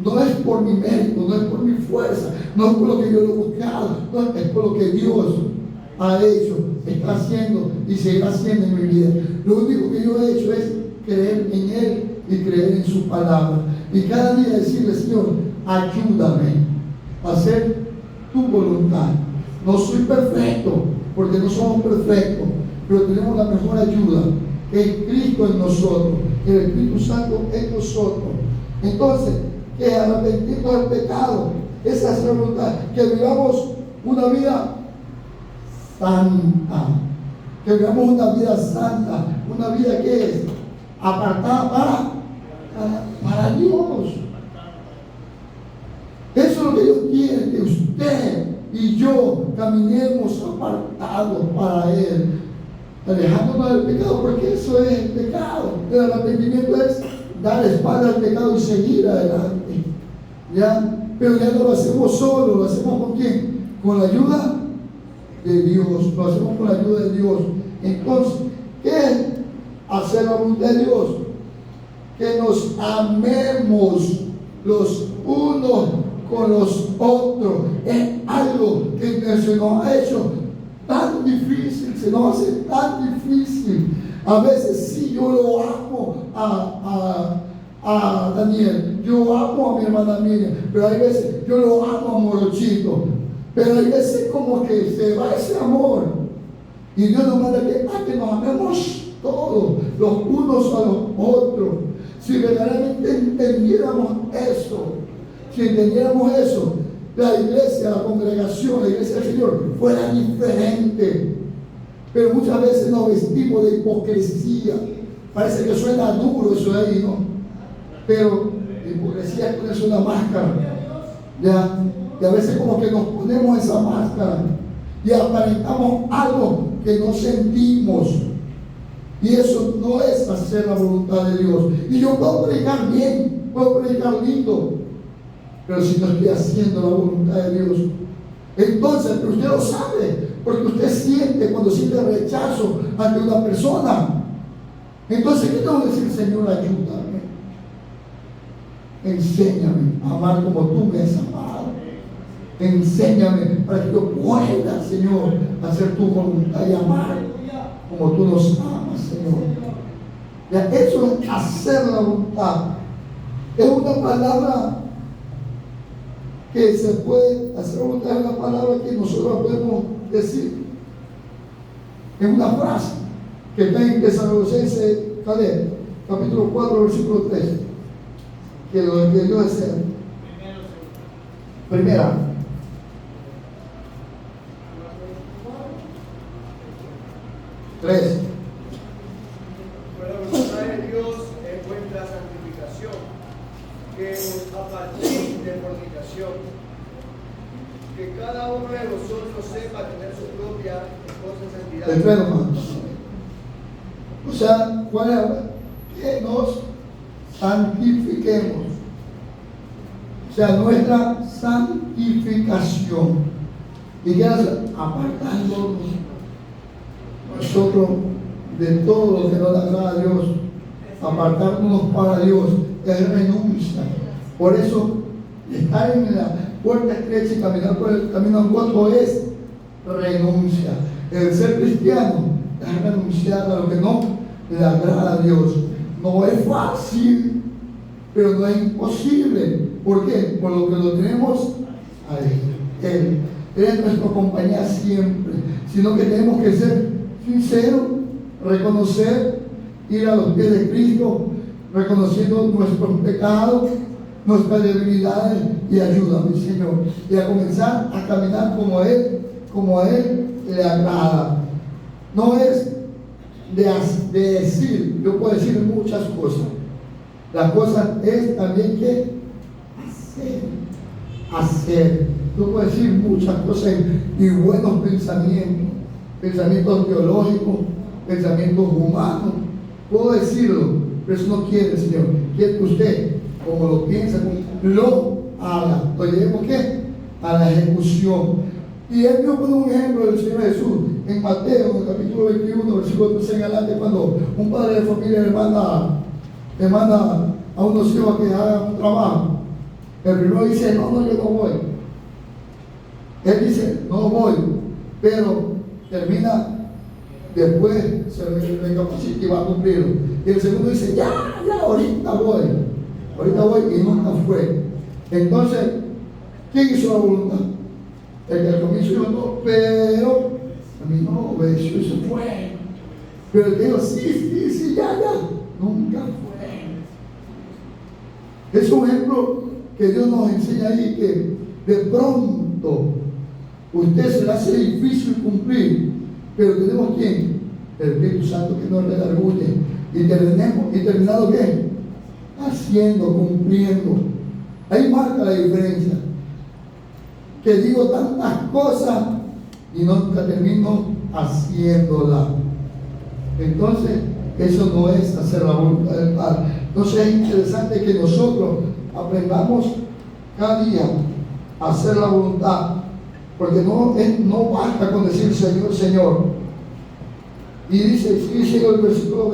no es por mi mérito, no es por mi fuerza, no es por lo que yo lo he buscado, no, es por lo que Dios ha hecho, está haciendo y seguirá haciendo en mi vida. Lo único que yo he hecho es creer en Él y creer en su palabra. Y cada día decirle, Señor, ayúdame a hacer tu voluntad. No soy perfecto, porque no somos perfectos, pero tenemos la mejor ayuda, que es Cristo en nosotros, el Espíritu Santo en nosotros. Entonces, que arrepentirnos del pecado, esa es la voluntad, que vivamos una vida santa, que vivamos una vida santa, una vida que es apartada para Dios. Eso es lo que Dios quiere, que usted y yo caminemos apartados para Él, alejándonos del pecado, porque eso es el pecado. El arrepentimiento es dar espalda al pecado y seguir adelante, ¿ya? Pero ya no lo hacemos solo, lo hacemos ¿con quién? Con la ayuda de Dios, lo hacemos con la ayuda de Dios. Entonces, ¿qué es hacer la voluntad de Dios? Que nos amemos los unos con los otros. Es algo que se nos ha hecho tan difícil, se nos hace tan difícil. A veces sí, yo lo amo a Daniel, yo amo a mi hermana Miriam, pero hay veces yo lo amo a Morochito, pero hay veces como que se va ese amor y Dios nos manda que nos amemos todos, los unos a los otros. Si verdaderamente entendiéramos eso, la iglesia, la congregación, la iglesia del Señor fuera diferente. Pero muchas veces nos vestimos de hipocresía. Parece que suena duro eso de ahí, ¿no? Pero la hipocresía es ponerse una máscara, ¿ya? Y a veces como que nos ponemos esa máscara y aparentamos algo que no sentimos. Y eso no es hacer la voluntad de Dios. Y yo puedo predicar bien, puedo predicar lindo, pero si no estoy haciendo la voluntad de Dios, entonces, pero usted lo sabe, porque usted siente cuando siente rechazo ante una persona. Entonces, ¿qué tengo que decir? Señor, ayúdame, enséñame a amar como tú me has amado, enséñame para que yo pueda, Señor, hacer tu voluntad y amar como tú nos amas, Señor. Ya, eso es hacer la voluntad. Es una palabra que se puede hacer la voluntad, es una palabra que nosotros podemos decir. Es una frase que está en Tesalonicenses, capítulo 4, versículo 13. Que lo que Dios desea. Primera. Tres. Pero la voluntad de Dios es vuestra santificación, que os apartéis de fornicación, que cada uno de vosotros sepa tener su propia esposa en santidad. Espera, hermanos. O sea, ¿cuál es? Que nos santifiquemos. O sea, nuestra santificación. ¿Y qué hace? Apartándonos nosotros de todo lo que no le agrada a Dios. Apartarnos para Dios es renuncia. Por eso, estar en la puerta estrecha y caminar por el camino angosto es renuncia. El ser cristiano es renunciar a lo que no le agrada a Dios. No es fácil, pero no es imposible. ¿Por qué? Por lo que lo tenemos a Él. Él es nuestra compañía siempre. Sino que tenemos que ser sinceros, reconocer, ir a los pies de Cristo, reconociendo nuestros pecados, nuestras debilidades, y ayúdame, Señor. Y a comenzar a caminar como a Él le agrada. No es de decir, yo puedo decir muchas cosas. La cosa es también que hacer. Yo puedo decir muchas cosas y buenos pensamientos teológicos, pensamientos humanos. Puedo decirlo, pero eso no quiere, Señor. Quiere que usted, como lo piensa, lo haga. Lo llevemos ¿qué? A la ejecución. Y él me pone un ejemplo del Señor Jesús en Mateo, en el capítulo 21, versículo 13 en adelante, cuando un padre de familia le manda a unos hijos que hagan un trabajo. El primero dice, no, yo no voy. Él dice, no voy, pero termina, después se recapacita y va a cumplirlo. Y el segundo dice, ya, ahorita voy y nunca fue. Entonces, ¿quién hizo la voluntad? El que al comienzo dijo no, pero a mí no obedeció y se fue. Pero el que dijo, sí, ya, nunca fue. Es un ejemplo que Dios nos enseña ahí, que de pronto usted se le hace difícil cumplir, pero tenemos ¿quién? El Espíritu Santo que nos redarguye. Y terminado ¿qué? Haciendo, cumpliendo. Ahí marca la diferencia. Que digo tantas cosas y nunca termino haciéndola. Entonces, eso no es hacer la voluntad del Padre. Entonces es interesante que nosotros aprendamos cada día a hacer la voluntad, porque no basta con decir Señor, Señor. Y dice en el versículo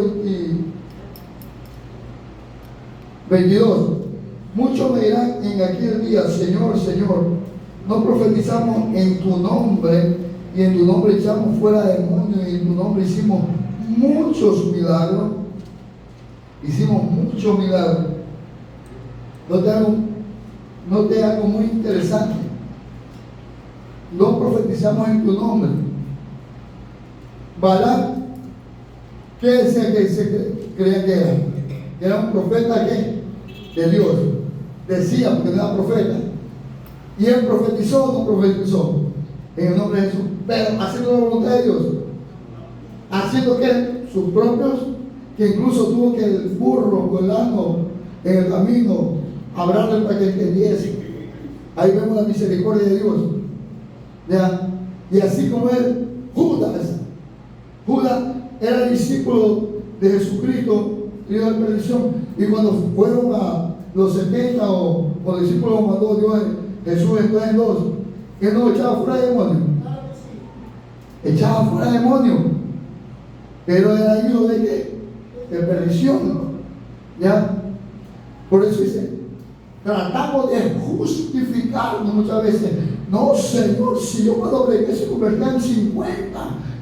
22, muchos me dirán en aquel día, Señor, Señor, no profetizamos en tu nombre, y en tu nombre echamos fuera demonios, y en tu nombre hicimos muchos milagros. Note algo muy interesante. No profetizamos en tu nombre. Balac, ¿qué decía que se creía que era? Que era un profeta de Dios. Decía, porque no era profeta. ¿Y él profetizó o no profetizó? En el nombre de Jesús. Pero haciendo la voluntad de Dios. Haciendo que sus propios, que incluso tuvo que el burro volando en el camino hablarle para que entendiese. Ahí vemos la misericordia de Dios. ¿Ya? Y así como él, Judas era discípulo de Jesucristo, hijo de perdición. Y cuando fueron a los 70 o discípulos mandó Dios, Jesús entró en dos. Él no echaba fuera demonios. Echaba fuera demonios. Pero era hijo de qué? De perdición. ¿Ya? Por eso dice, tratamos de justificarnos muchas veces. No, Señor, si yo me doblegué, se convertía en 50.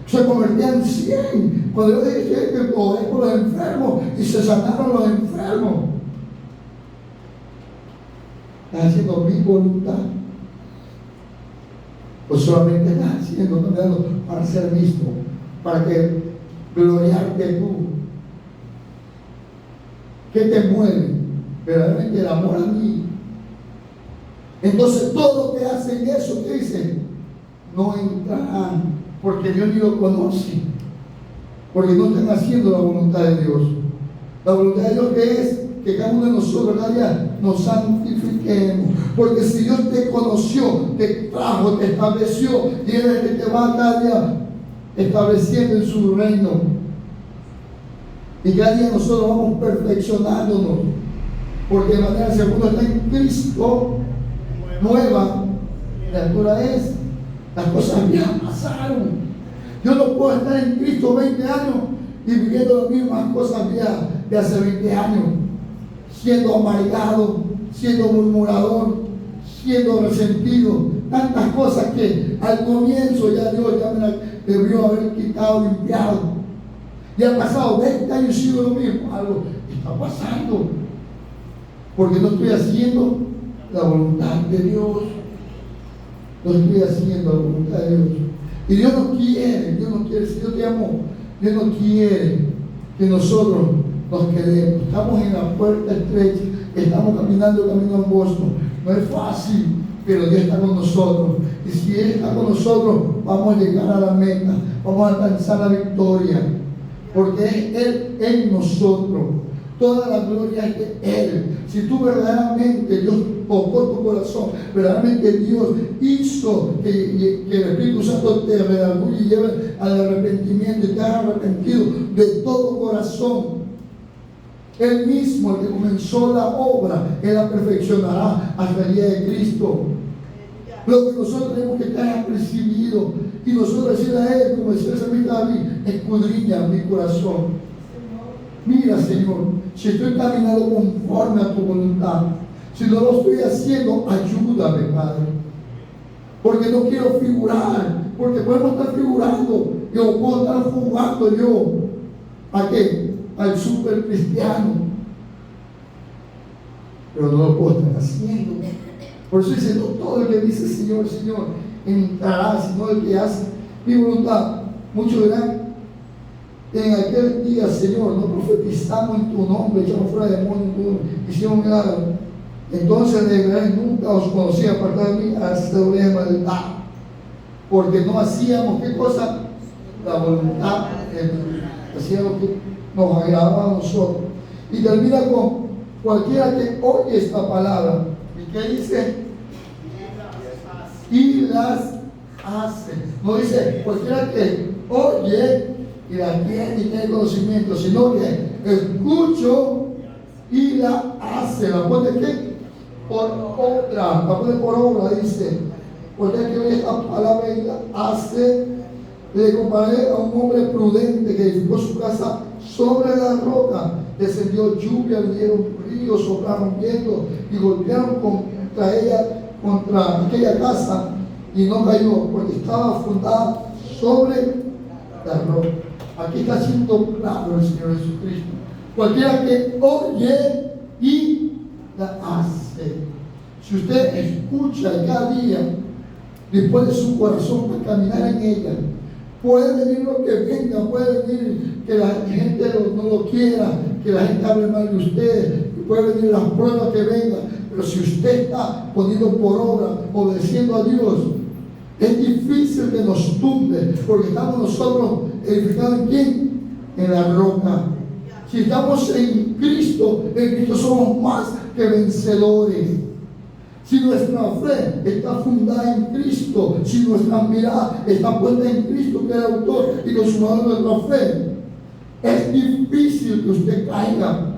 se convertían en 100. Cuando yo dije que oré por los enfermos y se sanaron los enfermos. ¿Estás haciendo mi voluntad? O solamente estás haciendo para ser visto, para que gloriarte tú. ¿Qué te mueve? Verdaderamente el amor a mí. Entonces todo lo que hacen eso, ¿qué dicen? No entrarán, porque Dios ni lo conoce, porque no están haciendo la voluntad de Dios. La voluntad de Dios que es que cada uno de nosotros cada día nos santifiquemos, porque si Dios te conoció, te trajo, te estableció, y Él es el que te va cada día estableciendo en su reino, y cada día nosotros vamos perfeccionándonos, porque de manera si alguno está en Cristo, nueva criatura es. Las cosas ya pasaron. Yo no puedo estar en Cristo 20 años y viviendo las mismas cosas de hace 20 años, siendo amargado, siendo murmurador, siendo resentido, tantas cosas que al comienzo ya Dios ya me las debió haber quitado, limpiado. Y han pasado 20 años y sigo lo mismo. Algo está pasando, porque no estoy haciendo la voluntad de Dios. No estoy haciendo la voluntad de Dios. Y Dios no quiere, si Dios te amó, Dios no quiere que nosotros nos quedemos. Estamos en la puerta estrecha, estamos caminando el camino angosto. No es fácil, pero Dios está con nosotros. Y si Él está con nosotros, vamos a llegar a la meta, vamos a alcanzar la victoria, porque es Él en nosotros. Toda la gloria es de Él. Si tú verdaderamente, Dios tocó tu corazón, verdaderamente Dios hizo que el Espíritu Santo te redarguye y lleve al arrepentimiento y te haga arrepentido de todo corazón, Él mismo, el que comenzó la obra, Él la perfeccionará hasta el día de Cristo. Lo que nosotros tenemos que estar apercibido y nosotros decirle a Él, como decía el salmista David, escudriña mi corazón. Mira, Señor, si estoy caminando conforme a tu voluntad, si no lo estoy haciendo, ayúdame, Padre. Porque no quiero figurar, porque podemos estar figurando, yo puedo estar jugando yo, ¿a qué? Al super cristiano. Pero no lo puedo estar haciendo. Por eso dice, no todo el que dice Señor, Señor, entrará, sino el que hace mi voluntad. Muchos dirán, en aquel día, Señor, no profetizamos en tu nombre, echamos fuera demonios en tu nombre, hicimos milagros. Entonces le diré, nunca os conocí, apartado de mí, hacedores de maldad. Porque no hacíamos, ¿qué cosa? La voluntad de Dios. Hacíamos lo que nos agradaba a nosotros. Y termina con cualquiera que oye esta palabra. ¿Y qué dice? Y las hace. No dice cualquiera que oye y la tiene y tiene conocimiento, sino que escucho y la hace. ¿La pone qué? Por obra. La pone por obra, dice. Porque que oye esta palabra y la hace. Le comparé a un hombre prudente que edificó su casa sobre la roca. Descendió lluvia, vinieron ríos, soplaron vientos y golpearon contra aquella casa y no cayó, porque estaba fundada sobre la roca. Aquí está siendo claro el Señor Jesucristo. Cualquiera que oye y la hace. Si usted escucha cada día, después de su corazón para caminar en ella, puede venir lo que venga, puede venir que la gente no lo quiera, que la gente hable mal de usted, puede venir las pruebas que vengan, pero si usted está poniendo por obra, obedeciendo a Dios, es difícil que nos tumbe, porque estamos nosotros edificados en ¿quién? En la roca. Si estamos en Cristo somos más que vencedores. Si nuestra fe está fundada en Cristo, si nuestra mirada está puesta en Cristo, que es el autor y consumador de nuestra fe, es difícil que usted caiga,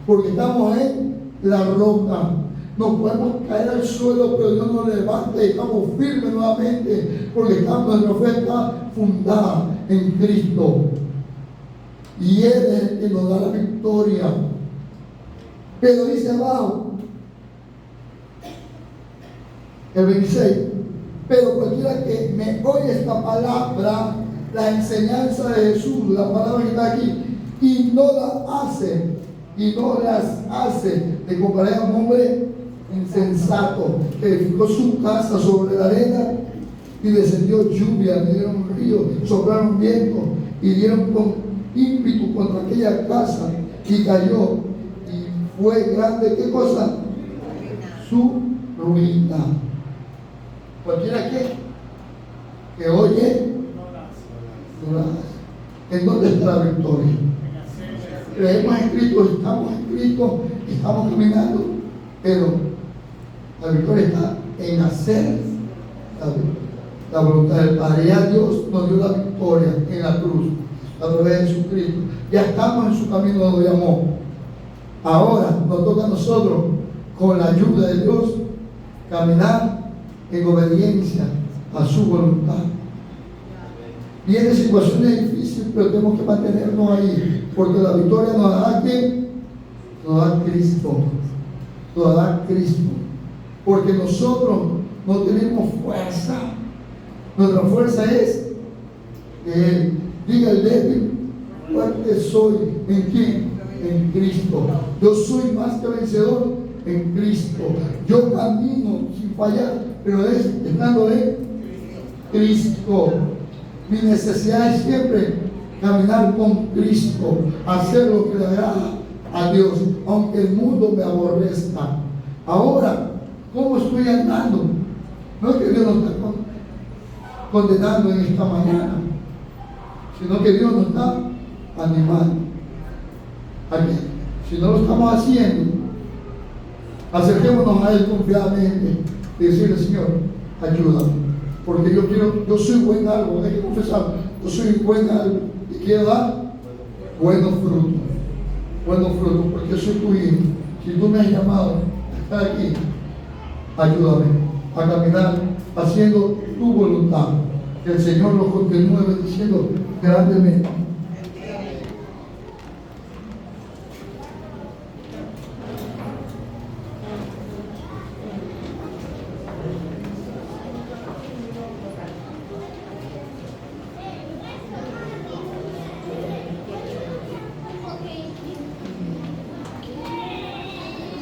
porque estamos en la roca. No podemos caer al suelo, pero Dios nos levanta y estamos firmes nuevamente, porque nuestra fe está fundada en Cristo. Y Él es el que nos da la victoria. Pero dice abajo, el 26, pero cualquiera que me oye esta palabra la enseñanza de Jesús, la palabra que está aquí, y no la hace, y no las hace, le comparé a un hombre insensato que edificó su casa sobre la arena y descendió lluvia, le dieron un río, soplaron viento y dieron con ímpetu contra aquella casa y cayó, y fue grande, ¿qué cosa? Su ruina. Cualquiera que oye, no la hace. ¿En dónde está la victoria? Creemos en Cristo, estamos en Cristo, estamos caminando, pero la victoria está en hacer la voluntad del Padre. Ya Dios nos dio la victoria en la cruz a través de Jesucristo. Ya estamos en su camino donde llamó. Ahora nos toca a nosotros, con la ayuda de Dios, caminar en obediencia a su voluntad. Vienen situaciones difíciles, pero tenemos que mantenernos ahí, porque la victoria nos da ¿qué? Nos da Cristo. Nos da Cristo. Porque nosotros no tenemos fuerza. Nuestra fuerza es que Él. Diga el débil, fuerte soy. ¿En quién? En Cristo. Yo soy más que vencedor en Cristo. Yo camino sin fallar, pero es estando en Cristo. Mi necesidad es siempre caminar con Cristo, hacer lo que le agrada a Dios, aunque el mundo me aborrezca. Ahora, ¿cómo estoy andando? No es que Dios nos está condenando en esta mañana, sino que Dios nos está animando. Aquí, si no lo estamos haciendo, acerquémonos a Él confiadamente y decirle: Señor, ayúdame, porque yo soy buen árbol, hay que confesar, yo soy buen árbol y quiero dar buenos frutos, porque soy tu hijo. Si tú me has llamado a estar aquí, ayúdame a caminar haciendo tu voluntad. Que el Señor lo continúe bendiciendo grandemente.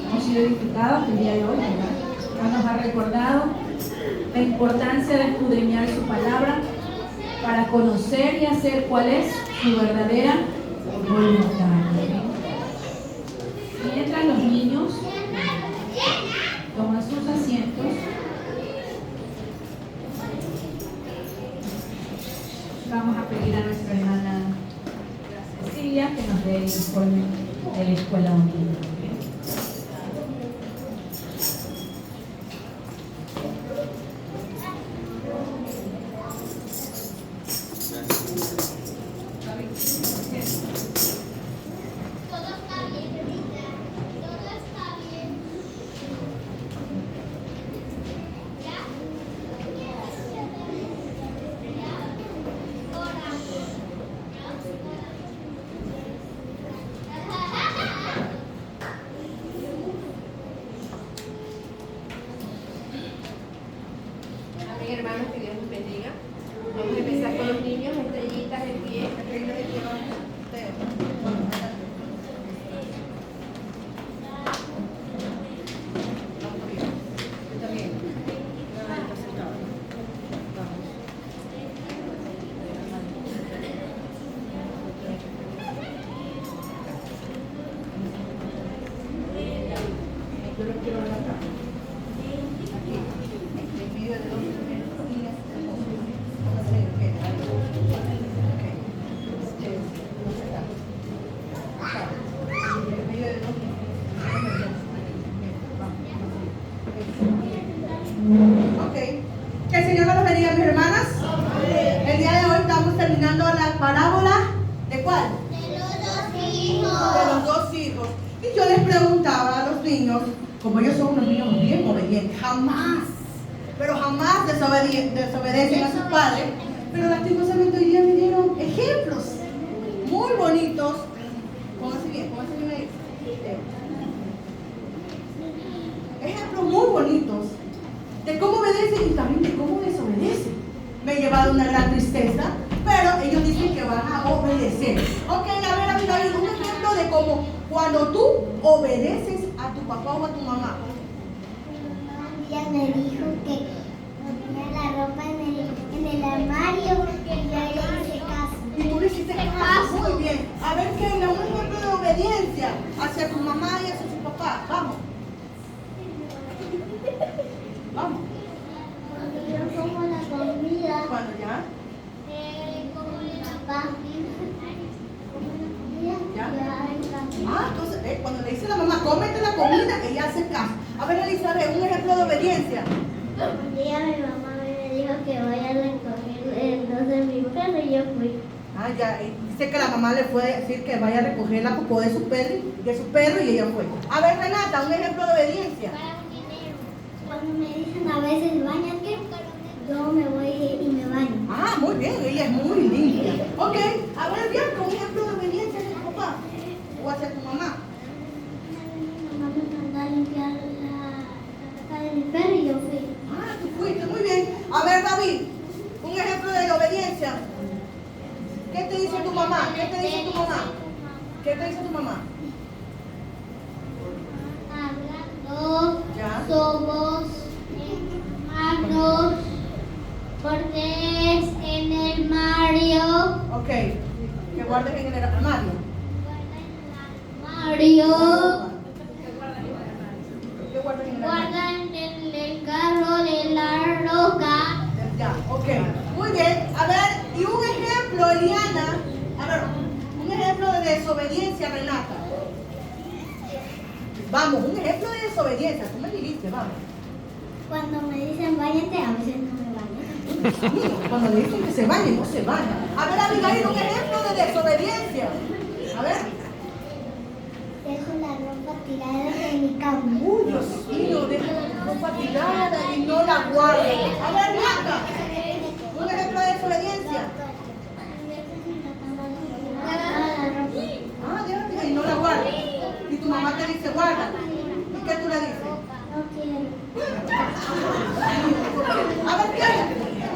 Hemos sido edificados el día de hoy, ¿verdad? Ya nos ha recordado la importancia de escudriñar su palabra para conocer y hacer cuál es su verdadera voluntad. Mientras los niños toman sus asientos, vamos a pedir a nuestra hermana Cecilia que nos dé el informe de la escuela dominical. Hermanos, que Dios nos bendiga. Vamos a empezar con los niños, estrellitas de pie. Yo los quiero ver acá. Aquí, en medio de los Que el Señor nos bendiga, mis hermanas. El día de hoy estamos terminando la parábola ¿de cuál? De los dos hijos. Y yo les preguntaba a los niños, como ellos son unos niños bien obedientes, jamás desobedecen a sus padres, pero lastimosamente hoy día me dieron ejemplos muy bonitos. Pónganse bien ahí. Ejemplos muy bonitos de cómo obedecen y también de cómo desobedecen. Me he llevado una gran tristeza, pero van a obedecer. Ok, a ver, Abigail, un ejemplo de cómo cuando tú obedeces a tu papá o a tu mamá. Un día me dijo que ponía la ropa en el armario y yo le hice caso. Y tú le hiciste caso, muy bien. A ver, Keila, un ejemplo de obediencia hacia tu mamá y hacia tu papá. Vamos. Vamos. Cuando yo como la comida, Cuando ya. como mi papá come la comida, ¿Ya? yo Entonces, cuando le dice a la mamá, cómete la comida, ella hace caso. A ver, Elizabeth, un ejemplo de obediencia. un día mi mamá me dijo que vaya a recoger entonces mi perro y yo fui. Ya, dice que la mamá le fue a decir que vaya a recoger la popó de su perro y ella fue. A ver, Renata, un ejemplo de obediencia. Cuando me dicen a veces bañate, yo me voy y me baño. Muy bien, ella es muy limpia. Ok, a ver, Bianca, un ejemplo de obediencia hacia tu papá o hacia tu mamá. Mi mamá me mandó a limpiar la caca de mi perro y yo fui. Tú fuiste, muy bien. A ver, David, un ejemplo de obediencia. ¿Qué te dice tu mamá? ¿Qué te dice tu mamá? ¿Qué te dice tu mamá? Hablando, ¿Ya? somos hermanos, guardes en el armario. Ok, que guardes en el armario. Mario, ¿Qué guardes en el armario? guardan en el carro de la roca. Ya, ok. Muy bien. A ver, y un ejemplo, Eliana. A ver, un ejemplo de desobediencia, Renata. Vamos, un ejemplo de desobediencia. Tú me dijiste, vamos. Cuando me dicen bañate, a veces no me baño. Cuando le dicen que se bañe, no se baña. A ver, Abigail, un ejemplo de desobediencia. A ver. Dejo la ropa tirada en mi cama. Uy, Dios mío, deja la ropa tirada y no la guarda. A ver, Bianca, un ejemplo de desobediencia. Déjate y no la guarda. Y tu mamá te dice, guarda. ¿Y qué tú le dices? No quiero. A ver, ¿qué?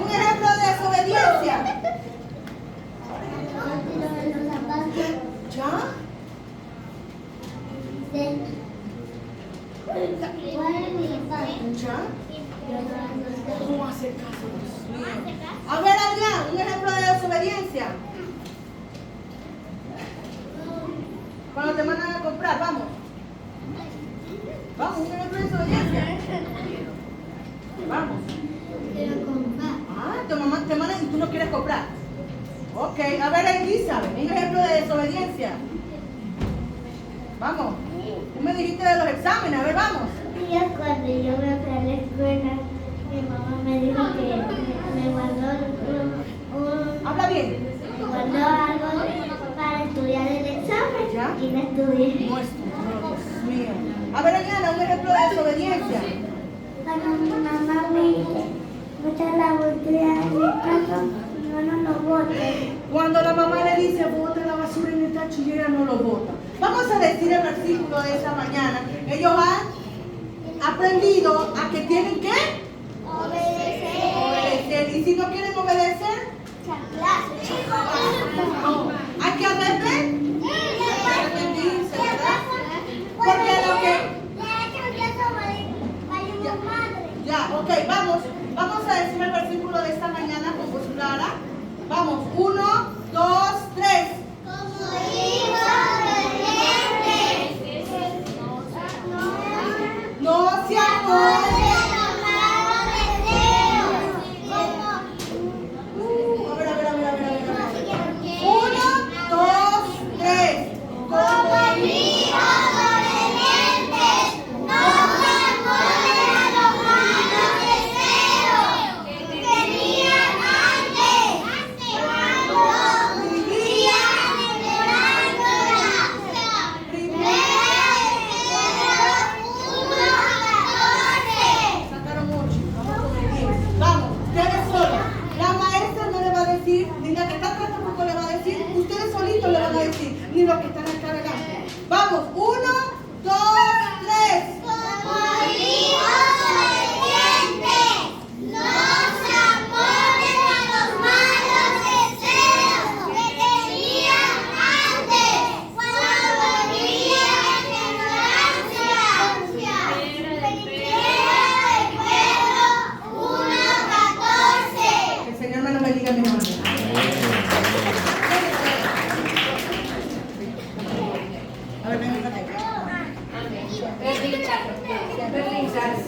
Un ejemplo de desobediencia. No tiro los zapatos. ¿Ya? ¿Cuál es mi zapato? ¿Ya? Yo no hago ¿Cómo hacer caso, Dios mío? A ver, Adrián, un ejemplo de desobediencia. Cuando te mandan a comprar, vamos. Vamos, un ejemplo de desobediencia. Vamos. quiero comprar. Tu mamá te manda y tú no quieres comprar. Ok, a ver, Elizabeth, un ejemplo de desobediencia. Vamos. Tú me dijiste de los exámenes, a ver, vamos. Y ya cuando yo me fui a la escuela, mi mamá me dijo que me guardó Habla bien. me guardó algo para estudiar el examen. ¿Ya? Y no estudié. No estudió, Dios mío. A ver, Eliana, un ejemplo de desobediencia. Cuando mi mamá me echa la botella en el tacho, no lo bote. Cuando la mamá le dice, bota la basura en el tacho y ella no lo bota. Vamos a decir el versículo de esta mañana. Ellos han aprendido a que tienen que obedecer. Y si no quieren obedecer, no. Hay que arrepentirse, ¿verdad? Porque lo que... Ya, ok, vamos a decir el versículo de esta mañana con voz clara. Vamos, 1, 2, 3. Como hijos obedientes, No se acuerden. Gracias.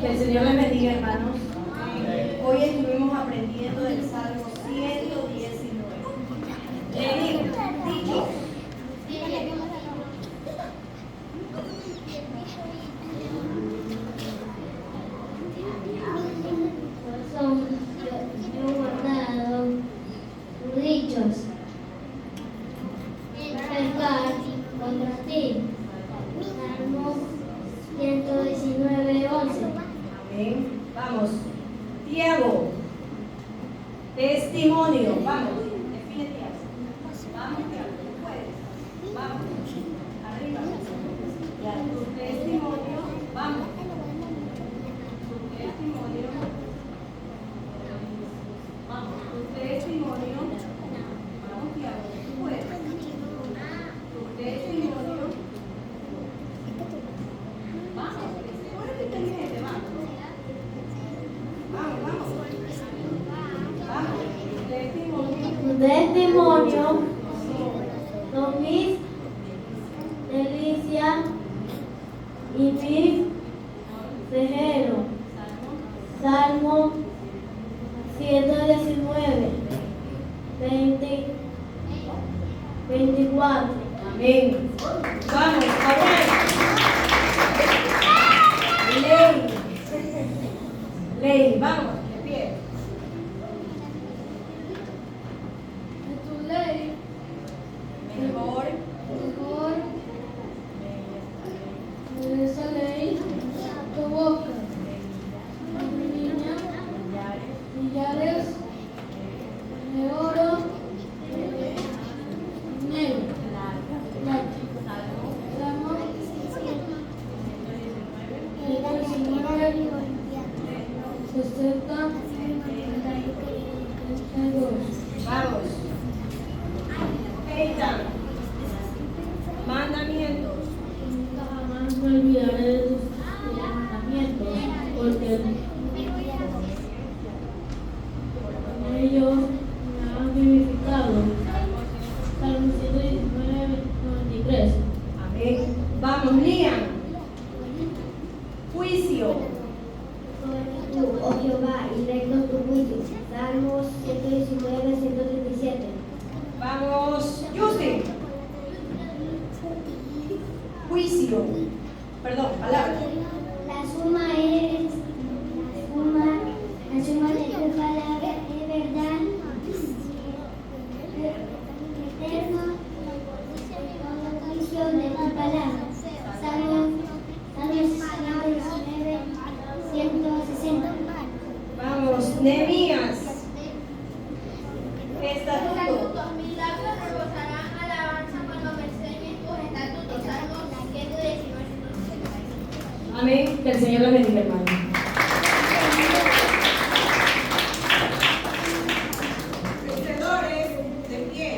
Que el Señor les bendiga, hermanos. Hoy estuvimos aprendiendo del Salmo 119. Dicho. Son yo guardado tus dichos. Pecar contra ti. Salmo 119, 11. Amén. Vamos. Tiago. Testimonio. Vamos. Define Tiago. Vamos, Tiago. Tú puedes. Vamos. Arriba. Ya. Tu testimonio. Vamos. Tu testimonio. Vamos. Tu testimonio. Vamos, Tiago. Tú puedes. Tu testimonio. Vamos. Testimonio que inteligente. Vamos. Vamos, vamos. Vamos. Tu Testimonio son mis delicias y mi cejero. Salmo 119, 24. Amén. Vamos, Abuel. Ley, vamos, de pie. Tu ley, Mejor. esa ley, tu boca, niña, millares de oro, negro, Salmo 60, 32. Vamos. Eitan. Mandamientos. Nunca jamás me olvidaré de tus mandamientos, porque con ellos me han vivificado. Salmo 119, 93. Amén. Vamos, Lian. Juicio. Tú, oh Jehová, y recto tu juicio. Salmos 119, 137. Vamos, Justin. Juicio. Perdón, palabra. La suma de tu palabra es verdad. Eterno, con la comisión de tu palabra. Salmos 119, 160. Vamos, Nehemías. Estatuto. Mis labios rebosarán alabanza cuando me enseñen tus estatutos. Salmos 119. Amén. Que el Señor les bendiga, hermano. Vencedores, de pie.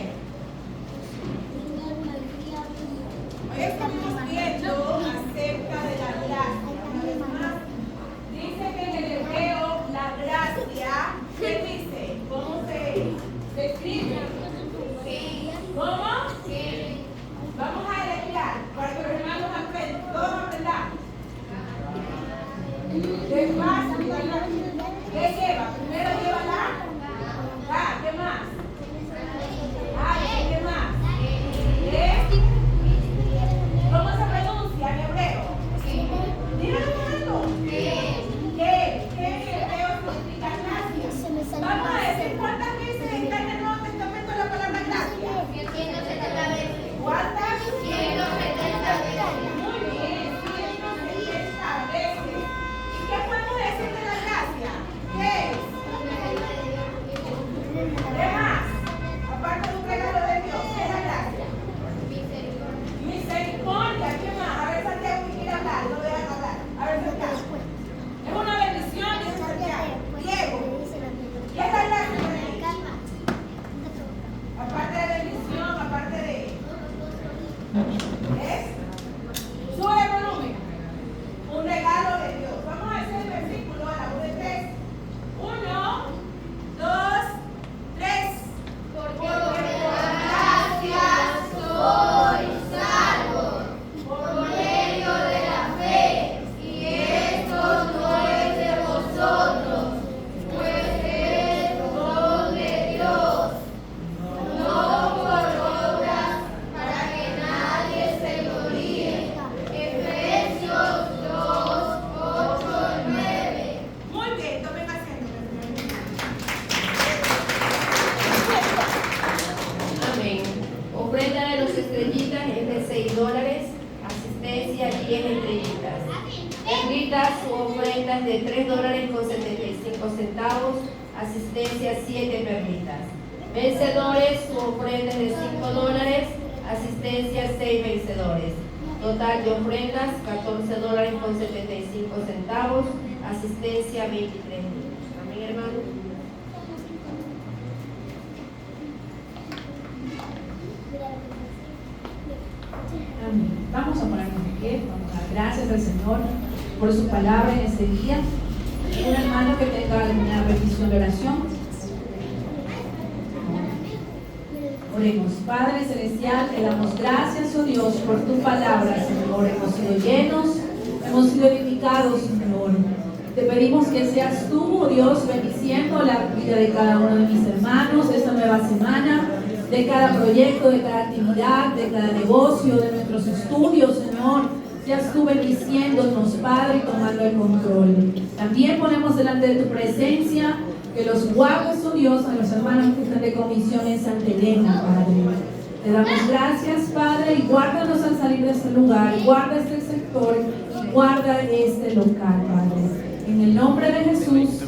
Hoy estamos viendo acerca de la gracia. Una vez más, dice que en el hebreo la gracia, ¿qué dice? ¿Cómo se escribe? ¿Cómo? Vamos a elegir para que los hermanos aprendan. Todos aprendan. asistencia 7 perlitas. Vencedores, su ofrenda es de $5, asistencia 6 vencedores. Total de ofrendas $14.75, asistencia 23 niños. Amén, hermano. Amén. Vamos a ponernos de pie, vamos a dar gracias al Señor por su palabra en este día. Un hermano que tenga alguna petición de oración. Oremos. Padre Celestial, te damos gracias, oh Dios, por tu palabra, Señor. Hemos sido llenos, hemos sido edificados, Señor. Te pedimos que seas tú, oh Dios, bendiciendo la vida de cada uno de mis hermanos de esta nueva semana, de cada proyecto, de cada actividad, de cada negocio, de nuestros estudios, Señor. Seas tú bendiciéndonos, Padre, y tomando el control. También ponemos delante de tu presencia que los guardes, oh Dios, a los hermanos que están de comisión en Santa Elena, Padre. Te damos gracias, Padre, y guárdanos al salir de este lugar, guarda este sector, y guarda este local, Padre. En el nombre de Jesús.